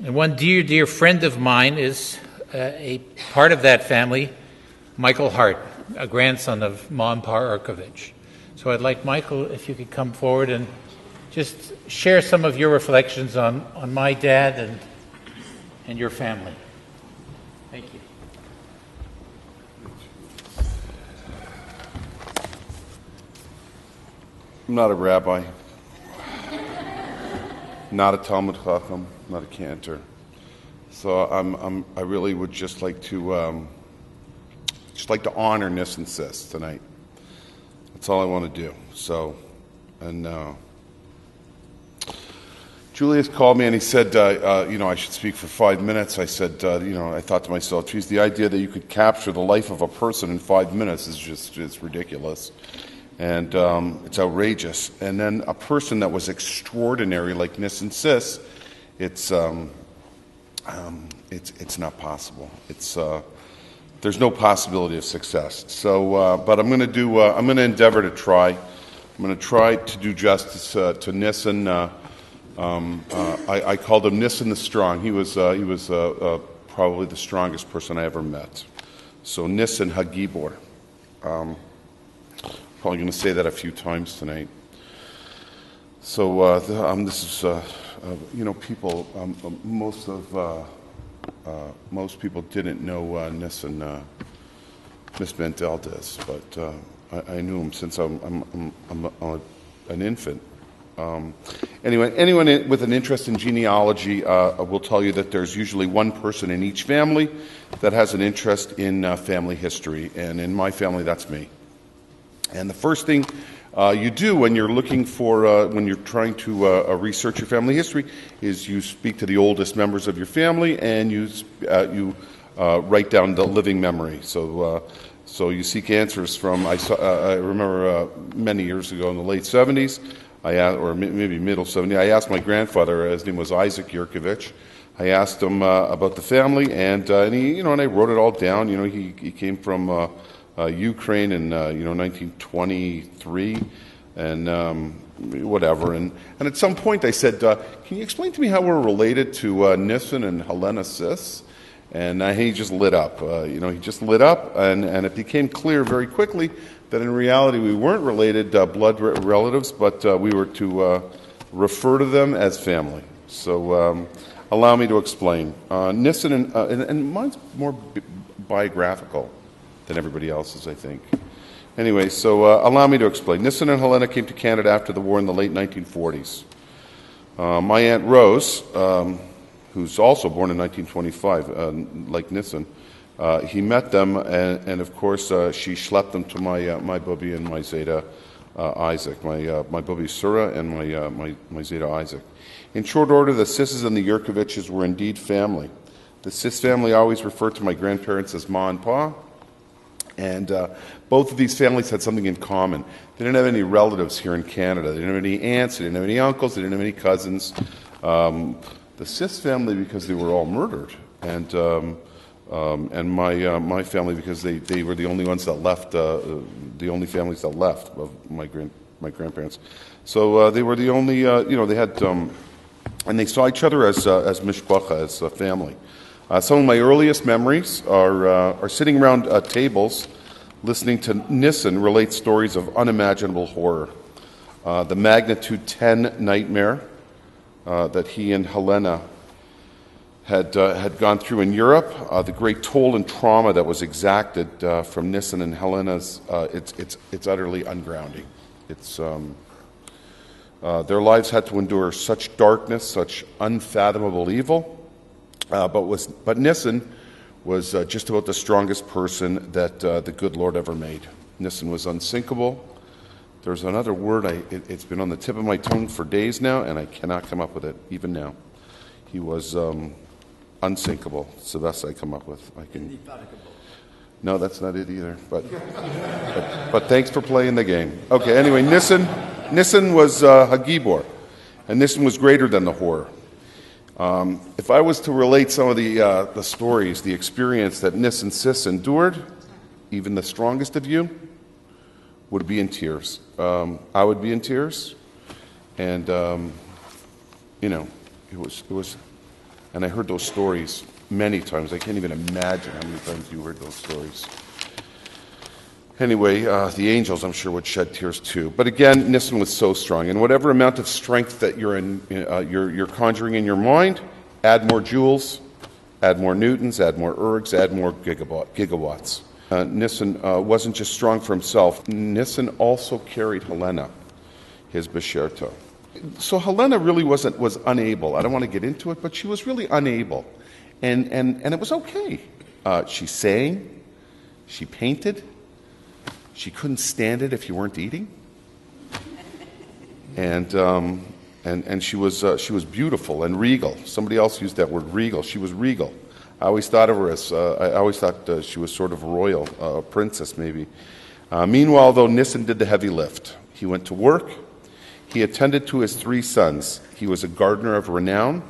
And one dear, dear friend of mine is a part of that family, Michael Hart, a grandson of Ma and Pa Urkovitch. So I'd like Michael, if you could come forward and just share some of your reflections on my dad and your family. Thank you. I'm not a rabbi, not a Talmud Chacham, not a cantor. So I really would just like to honor Nison Ciss tonight. That's all I want to do. So, and Julius called me and he said, I should speak for 5 minutes. I said, I thought to myself, geez, the idea that you could capture the life of a person in 5 minutes is it's ridiculous. And it's outrageous. And then a person that was extraordinary like Nison Ciss, it's not possible. There's no possibility of success. So, but I'm going to endeavor to try. I'm going to try to do justice to Nison. I called him Nison the Strong. He was probably the strongest person I ever met. So Nison Hagibor. Probably going to say that a few times tonight. So this is, people. Most people didn't know Nison. Miss Mandel does, but I knew him since I'm an infant. Anyway, anyone with an interest in genealogy will tell you that there's usually one person in each family that has an interest in family history, and in my family, that's me. And the first thing you do when you're looking for, when you're trying to research your family history, is you speak to the oldest members of your family, and you write down the living memory. So you seek answers from. I remember many years ago in the late 70s, or maybe middle 70s, I asked my grandfather. His name was Isaac Urkovitch. I asked him about the family, and he, and I wrote it all down. He came from. Ukraine in 1923, and whatever. And at some point I said, "Can you explain to me how we're related to Nison and Helena Ciss?" And he just lit up. He just lit up, and it became clear very quickly that in reality we weren't related blood relatives, but we were to refer to them as family. So allow me to explain. Nison and mine's more biographical than everybody else's, I think. Anyway, so allow me to explain. Nison and Helena came to Canada after the war in the late 1940s. My Aunt Rose, who's also born in 1925, like Nison, he met them, and of course she schlepped them to my Bubby and my Zeta Isaac, my Bubby Surah and my Zeta Isaac. In short order, the Cisses and the Urkovitches were indeed family. The Ciss family always referred to my grandparents as Ma and Pa. And both of these families had something in common. They didn't have any relatives here in Canada. They didn't have any aunts. They didn't have any uncles. They didn't have any cousins. The Ciss family, because they were all murdered, and my family, because they were the only ones that left, the only families that left of my grandparents. So they were the only, they had, and they saw each other as mishpacha, as a family. Some of my earliest memories are sitting around tables listening to Nison relate stories of unimaginable horror. The magnitude 10 nightmare that he and Helena had gone through in Europe, the great toll and trauma that was exacted from Nison and Helena's, it's utterly ungrounding. It's their lives had to endure such darkness, such unfathomable evil, but Nison was just about the strongest person that the good Lord ever made. Nison was unsinkable. There's another word, it's been on the tip of my tongue for days now, and I cannot come up with it, even now. He was unsinkable. It's the best I come up with. No, that's not it either. But thanks for playing the game. Okay, anyway, Nison was a gibor, and Nison was greater than the horror. If I was to relate some of the stories, the experience that Nison Ciss endured, even the strongest of you would be in tears. I would be in tears, and it was, and I heard those stories many times. I can't even imagine how many times you heard those stories. Anyway, the angels, I'm sure, would shed tears too. But again, Nison was so strong, and whatever amount of strength that you're conjuring in your mind, add more joules, add more newtons, add more ergs, add more gigawatts. Nison wasn't just strong for himself. Nison also carried Helena, his Besherta. So Helena really was unable. I don't want to get into it, but she was really unable. And it was okay. She sang, she painted, she couldn't stand it if you weren't eating. And she was beautiful and regal. Somebody else used that word, regal. She was regal. I always thought of her as she was sort of royal, a princess maybe. Meanwhile, though, Nison did the heavy lift. He went to work. He attended to his 3 sons. He was a gardener of renown.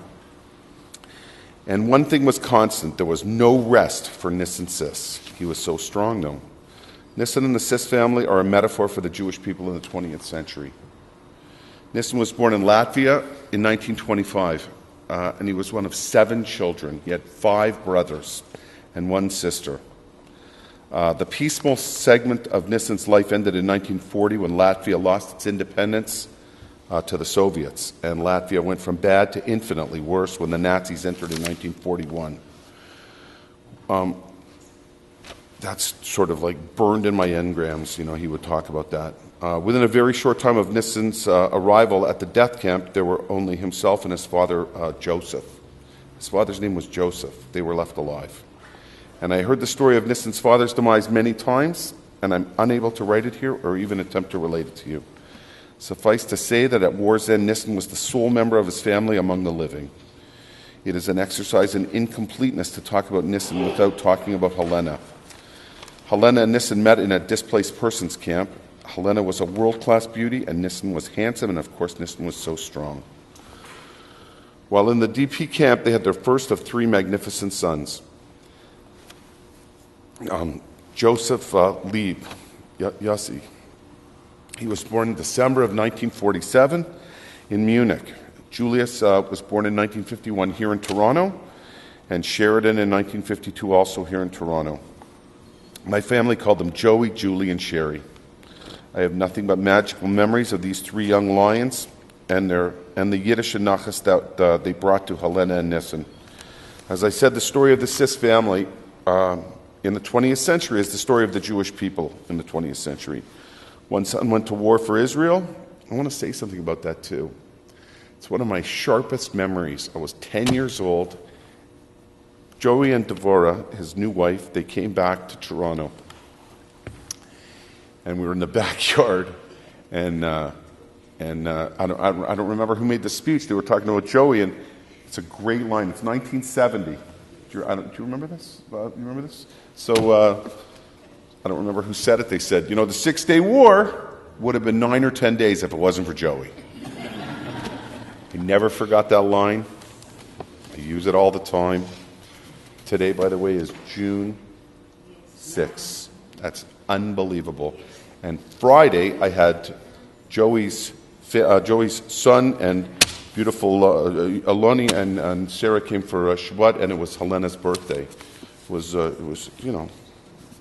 And one thing was constant. There was no rest for Nison Ciss. He was so strong, though. Nison and the Ciss family are a metaphor for the Jewish people in the 20th century. Nison was born in Latvia in 1925, and he was one of 7 children. He had 5 brothers and 1 sister. The peaceful segment of Nison's life ended in 1940 when Latvia lost its independence to the Soviets, and Latvia went from bad to infinitely worse when the Nazis entered in 1941. That's sort of like burned in my engrams, he would talk about that. Within a very short time of Nison's arrival at the death camp, there were only himself and his father, Joseph. His father's name was Joseph. They were left alive. And I heard the story of Nison's father's demise many times, and I'm unable to write it here or even attempt to relate it to you. Suffice to say that at war's end, Nison was the sole member of his family among the living. It is an exercise in incompleteness to talk about Nison without talking about Helena. Helena and Nison met in a displaced persons camp. Helena was a world-class beauty, and Nison was handsome, and of course Nison was so strong. While in the DP camp, they had their first of 3 magnificent sons. Joseph Lieb, Yossi. He was born in December of 1947 in Munich. Julius was born in 1951 here in Toronto, and Sheridan in 1952 also here in Toronto. My family called them Joey, Julie, and Sherry. I have nothing but magical memories of these 3 young lions and the Yiddish nachas that they brought to Helena and Nison. As I said, the story of the Ciss family in the 20th century is the story of the Jewish people in the 20th century. One son went to war for Israel. I want to say something about that too. It's one of my sharpest memories. I was 10 years old. Joey and Devorah, his new wife, they came back to Toronto. And we were in the backyard, and I don't remember who made the speech. They were talking about Joey, and it's a great line. It's 1970. Do you remember this? You remember this? So I don't remember who said it. They said, the 6-Day War would have been 9 or 10 days if it wasn't for Joey. He never forgot that line. I use it all the time. Today, by the way, is June 6th. That's unbelievable. And Friday, I had Joey's son and beautiful Aloni and Sarah came for Shabbat, and it was Helena's birthday. It was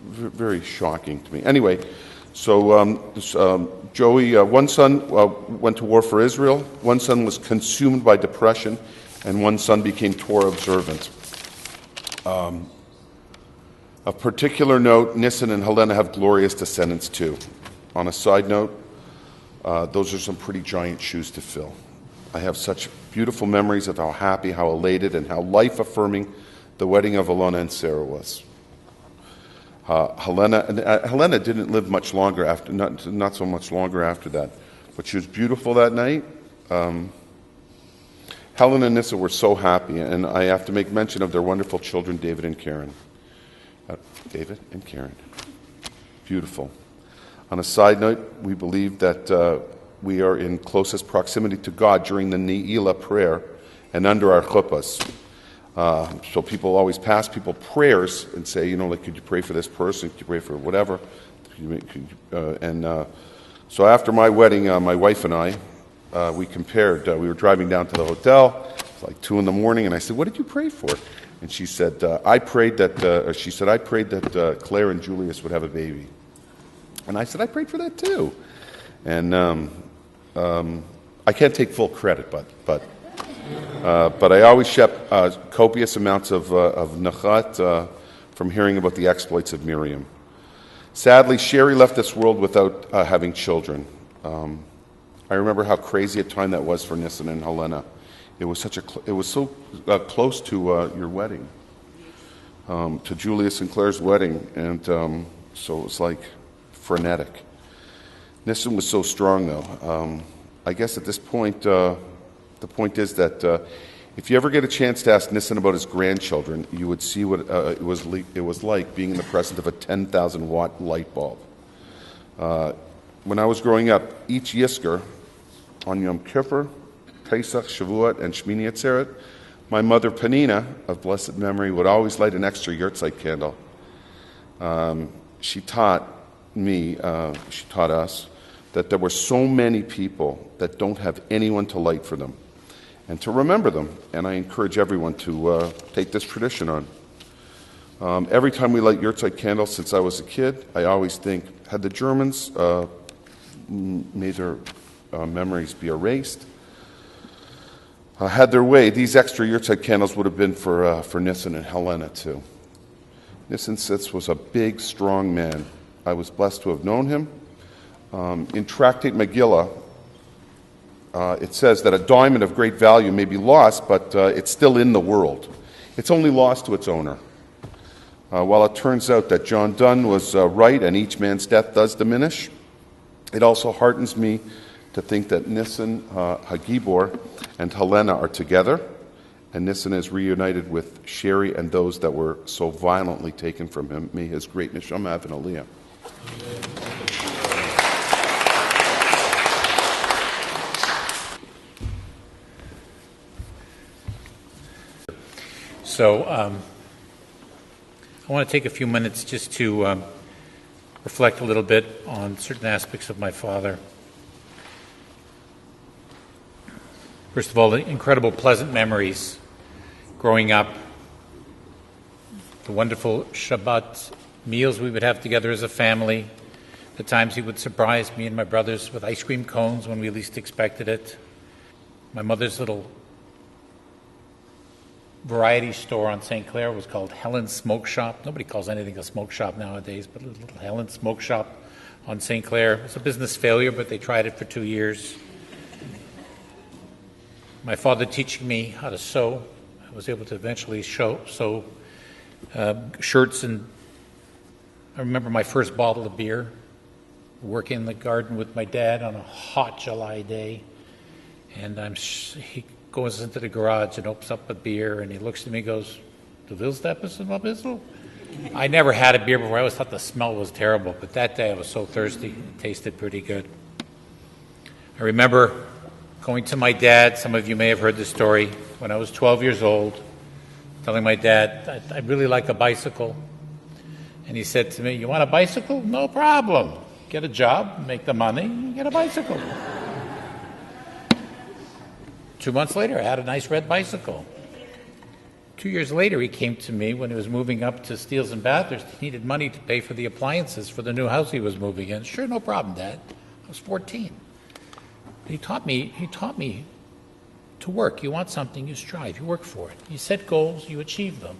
very shocking to me. Anyway, so Joey, one son went to war for Israel. One son was consumed by depression and one son became Torah observant. Of particular note, Nison and Helena have glorious descendants too. On a side note, those are some pretty giant shoes to fill. I have such beautiful memories of how happy, how elated, and how life-affirming the wedding of Alon and Sarah was. Helena didn't live much longer after, not so much longer after that, but she was beautiful that night. Helen and Nissa were so happy, and I have to make mention of their wonderful children, David and Karen. Beautiful. On a side note, we believe that we are in closest proximity to God during the Ne'ilah prayer and under our chuppahs. So people always pass people prayers and say, could you pray for this person? Could you pray for whatever? So after my wedding, my wife and I, we compared. We were driving down to the hotel. It was like 2 a.m, and I said, "What did you pray for?" And she said, "I prayed that." I prayed that Claire and Julius would have a baby. And I said, "I prayed for that too." And I can't take full credit, but I always shep copious amounts of nachat from hearing about the exploits of Miriam. Sadly, Shaarei left this world without having children. I remember how crazy a time that was for Nison and Helena. It was so close to your wedding, to Julius and Claire's wedding, and so it was like frenetic. Nison was so strong, though. I guess at this point, the point is that if you ever get a chance to ask Nison about his grandchildren, you would see what it was like being in the presence of a 10,000-watt light bulb. When I was growing up, each Yizkor on Yom Kippur, Pesach, Shavuot, and Shmini Atzeret, my mother Penina, of blessed memory, would always light an extra yahrzeit candle. She taught us, that there were so many people that don't have anyone to light for them and to remember them. And I encourage everyone to take this tradition on. Every time we light yahrzeit candles since I was a kid, I always think, had the Germans made their memories be erased, had their way, these extra yahrzeit candles would have been for Nison and Helena too. Nison Ciss was a big, strong man. I was blessed to have known him. In Tractate Megillah, it says that a diamond of great value may be lost, but it's still in the world. It's only lost to its owner. While it turns out that John Donne was right and each man's death does diminish, it also heartens me to think that Nison, Hagibor, and Helena are together, and Nison is reunited with Shaarei and those that were so violently taken from him. May his great neshama have an aliyah. So I want to take a few minutes just to reflect a little bit on certain aspects of my father. First of all, the incredible pleasant memories growing up, the wonderful Shabbat meals we would have together as a family, the times he would surprise me and my brothers with ice cream cones when we least expected it, my mother's little variety store on St. Clair was called Helen's Smoke Shop. Nobody calls anything a smoke shop nowadays, but a little Helen's Smoke Shop on St. Clair. It was a business failure, but they tried it for 2 years. My father teaching me how to sew. I was able to eventually sew shirts, and I remember my first bottle of beer, working in the garden with my dad on a hot July day, and he goes into the garage and opens up a beer, and he looks at me and goes, "Du willst etwas, Bissl?" I never had a beer before. I always thought the smell was terrible, but that day I was so thirsty. It tasted pretty good. I remember going to my dad, some of you may have heard the story, when I was 12 years old, telling my dad, I'd really like a bicycle. And he said to me, "You want a bicycle? No problem. Get a job, make the money, and get a bicycle." 2 months later, I had a nice red bicycle. 2 years later, he came to me when he was moving up to Steeles and Bathurst. He needed money to pay for the appliances for the new house he was moving in. Sure, no problem, Dad. I was 14. He taught me to work. You want something, you strive, you work for it. You set goals, you achieve them.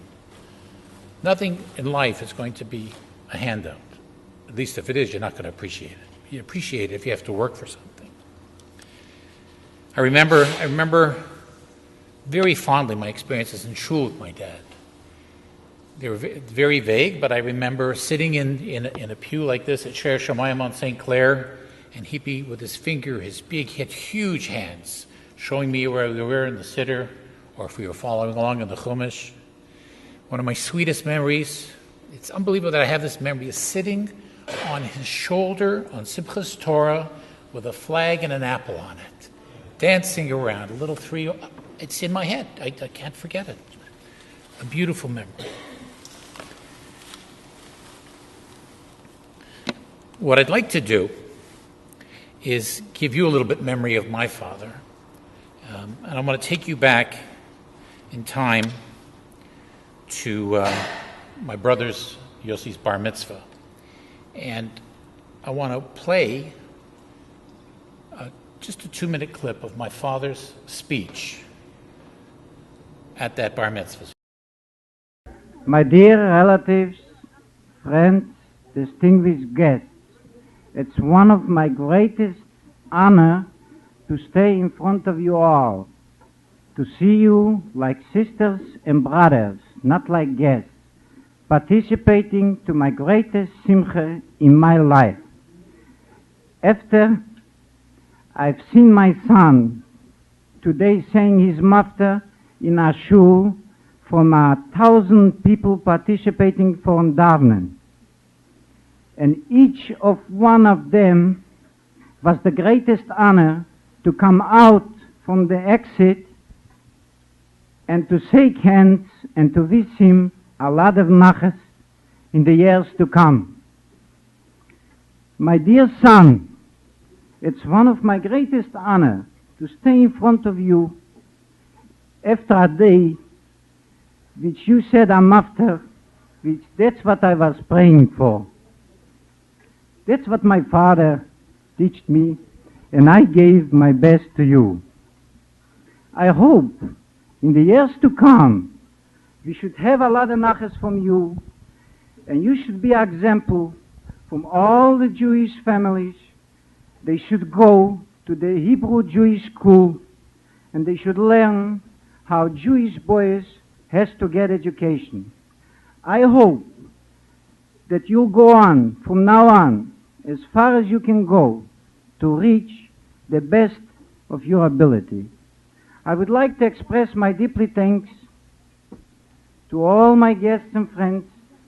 Nothing in life is going to be a handout. At least if it is, you're not going to appreciate it. You appreciate it if you have to work for something. I remember very fondly my experiences in shul with my dad. They were very vague, but I remember sitting in a pew like this at Shaarei Shamayim on St. Clair, and he'd be with his finger, he had huge hands, showing me where we were in the siddur, or if we were following along in the Chumash. One of my sweetest memories, it's unbelievable that I have this memory, is sitting on his shoulder on Simchas Torah with a flag and an apple on it, dancing around, a little three. It's in my head. I can't forget it. A beautiful memory. What I'd like to do is give you a little bit memory of my father. And I'm going to take you back in time to my brother's, Yossi's Bar Mitzvah. And I want to play just a 2-minute clip of my father's speech at that Bar Mitzvah. My dear relatives, friends, distinguished guests, it's one of my greatest honor to stay in front of you all, to see you like sisters and brothers, not like guests, participating to my greatest simcha in my life. After I've seen my son today saying his mafta in a shul from 1,000 people participating for davening, and each of one of them was the greatest honor to come out from the exit and to shake hands and to wish him a lot of nachas in the years to come. My dear son, it's one of my greatest honor to stay in front of you after a day which you said I'm after, which that's what I was praying for. That's what my father taught me, and I gave my best to you. I hope in the years to come we should have a lot of nachas from you, and you should be an example from all the Jewish families. They should go to the Hebrew Jewish school, and they should learn how Jewish boys has to get education. I hope that you'll go on from now on as far as you can go to reach the best of your ability. I would like to express my deeply thanks to all my guests and friends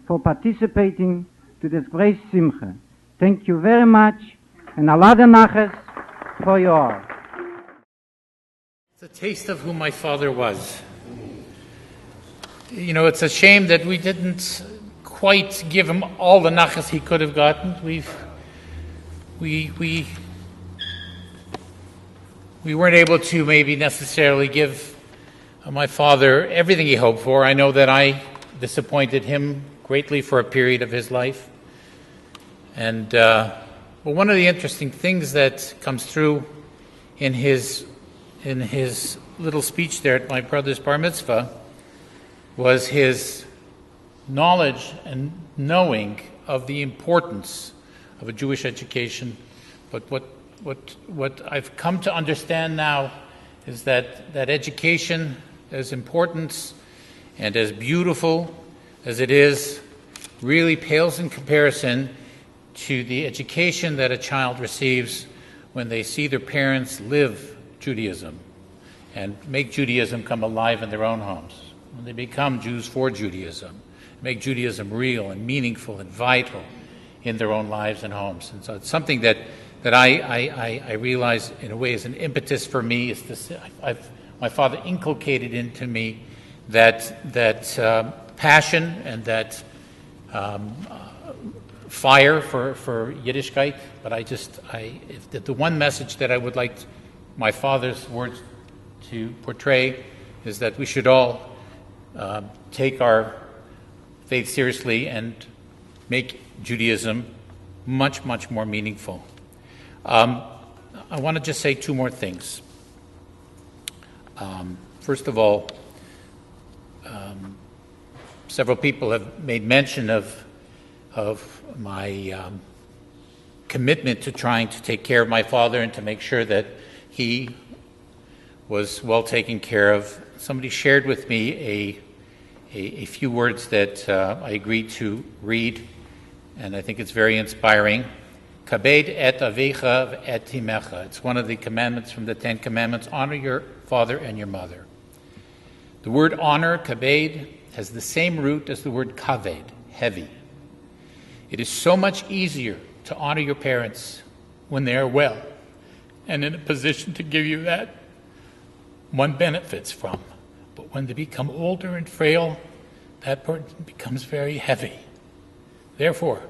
for participating to this great simcha. Thank you very much, and a lot of nachas for you all. It's a taste of who my father was. You know, it's a shame that we didn't quite give him all the nachas he could have gotten. We weren't able to maybe necessarily give my father everything he hoped for. I know that I disappointed him greatly for a period of his life. And but one of the interesting things that comes through in his little speech there at my brother's bar mitzvah was his knowledge and knowing of the importance of a Jewish education. But what I've come to understand now is that education, as important and as beautiful as it is, really pales in comparison to the education that a child receives when they see their parents live Judaism and make Judaism come alive in their own homes. When they become Jews for Judaism, make Judaism real and meaningful and vital in their own lives and homes. And so it's something that I realize in a way is an impetus for me. Is this, my father inculcated into me that passion and that fire for Yiddishkeit. But if the one message that I would like my father's words to portray is that we should all take our faith seriously and make Judaism much, much more meaningful. I want to just say two more things. First of all, several people have made mention of my commitment to trying to take care of my father and to make sure that he was well taken care of. Somebody shared with me a few words that I agreed to read, and I think it's very inspiring. Kabed et avicha et imecha. It's one of the commandments from the 10 Commandments. Honor your father and your mother. The word honor, kabed, has the same root as the word kaved, heavy. It is so much easier to honor your parents when they are well and in a position to give you that one benefits from. But when they become older and frail, that burden becomes very heavy. Therefore,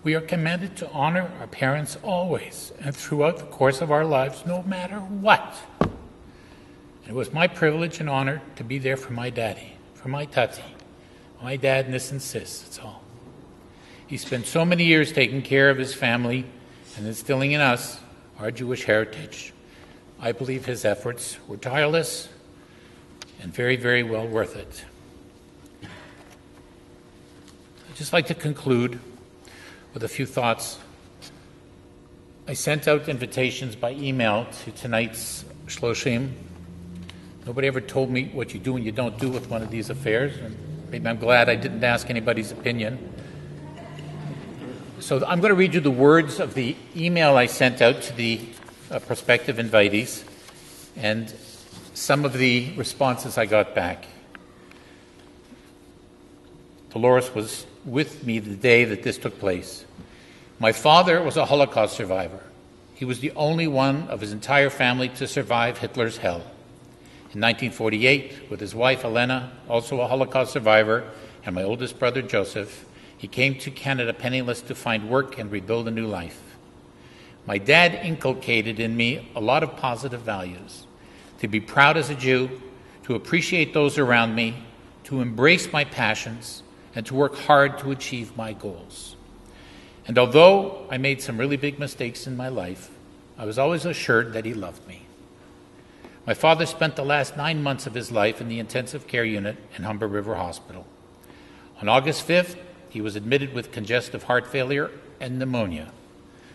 we are commanded to honor our parents always and throughout the course of our lives, no matter what. It was my privilege and honor to be there for my daddy, for my tati, my dad, Nison Ciss, that's all. He spent so many years taking care of his family and instilling in us our Jewish heritage. I believe his efforts were tireless and very, very well worth it. I'd just like to conclude with a few thoughts. I sent out invitations by email to tonight's Shloshim. Nobody ever told me what you do and you don't do with one of these affairs, and maybe I'm glad I didn't ask anybody's opinion. So I'm going to read you the words of the email I sent out to the prospective invitees and some of the responses I got back. Delores was with me the day that this took place. My father was a Holocaust survivor. He was the only one of his entire family to survive Hitler's hell. In 1948, with his wife Elena, also a Holocaust survivor, and my oldest brother Joseph, he came to Canada penniless to find work and rebuild a new life. My dad inculcated in me a lot of positive values: to be proud as a Jew, to appreciate those around me, to embrace my passions, and to work hard to achieve my goals. And although I made some really big mistakes in my life, I was always assured that he loved me. My father spent the last 9 months of his life in the intensive care unit in Humber River Hospital. On August 5th, he was admitted with congestive heart failure and pneumonia.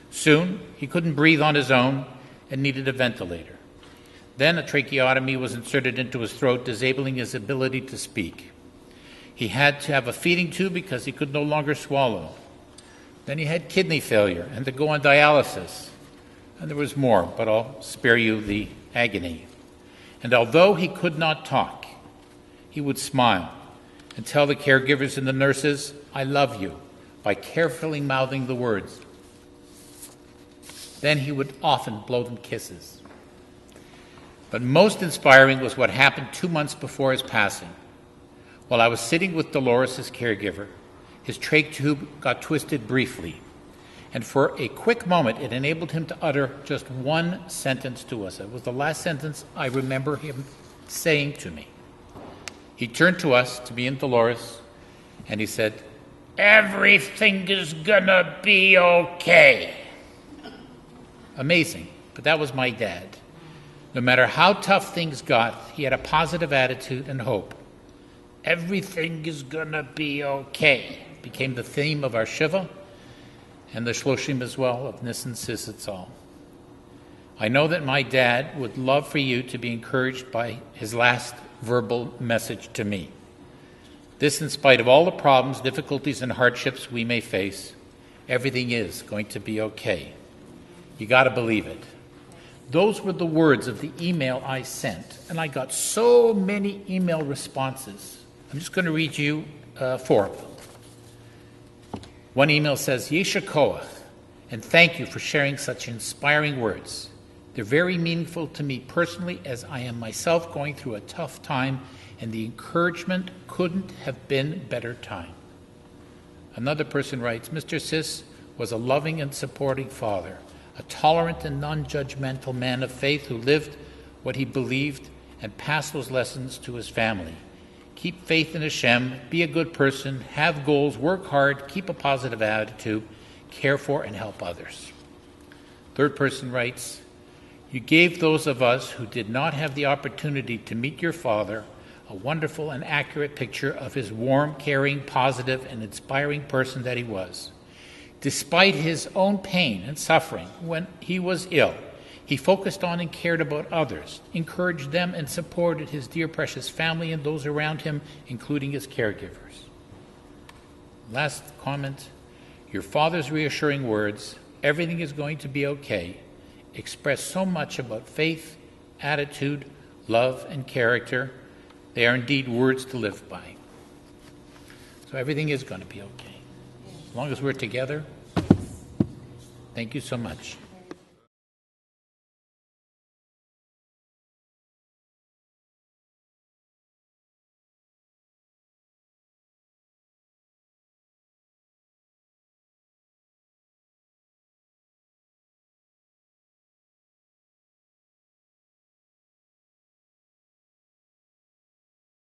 Soon, he couldn't breathe on his own and needed a ventilator. Then a tracheotomy was inserted into his throat, disabling his ability to speak. He had to have a feeding tube because he could no longer swallow. Then he had kidney failure and to go on dialysis. And there was more, but I'll spare you the agony. And although he could not talk, he would smile and tell the caregivers and the nurses, "I love you," by carefully mouthing the words. Then he would often blow them kisses. But most inspiring was what happened 2 months before his passing. While I was sitting with Delores, his caregiver, his trach tube got twisted briefly, and for a quick moment it enabled him to utter just one sentence to us. It was the last sentence I remember him saying to me. He turned to us, to me and Delores, and he said, "Everything is gonna be okay." Amazing, but that was my dad. No matter how tough things got, he had a positive attitude and hope. Everything is gonna be okay became the theme of our Shiva and the Shloshim as well of Nison Ciss it's all. I know that my dad would love for you to be encouraged by his last verbal message to me. This, in spite of all the problems, difficulties, and hardships we may face, everything is going to be okay. You got to believe it. Those were the words of the email I sent, and I got so many email responses. I'm just going to read you 4 of them. One email says, "Yesha Koach, and thank you for sharing such inspiring words. They're very meaningful to me personally, as I am myself going through a tough time, and the encouragement couldn't have been better time." Another person writes, "Mr. Ciss was a loving and supporting father, a tolerant and non-judgmental man of faith who lived what he believed and passed those lessons to his family. Keep faith in Hashem, be a good person, have goals, work hard, keep a positive attitude, care for and help others." Third person writes, You gave those of us who did not have the opportunity to meet your father a wonderful and accurate picture of his warm, caring, positive, and inspiring person that he was. Despite his own pain and suffering when he was ill, he focused on and cared about others, encouraged them, and supported his dear precious family and those around him, including his caregivers. Last comment, your father's reassuring words, "Everything is going to be okay," express so much about faith, attitude, love, and character. They are indeed words to live by. So everything is going to be okay. As long as we're together. Thank you so much.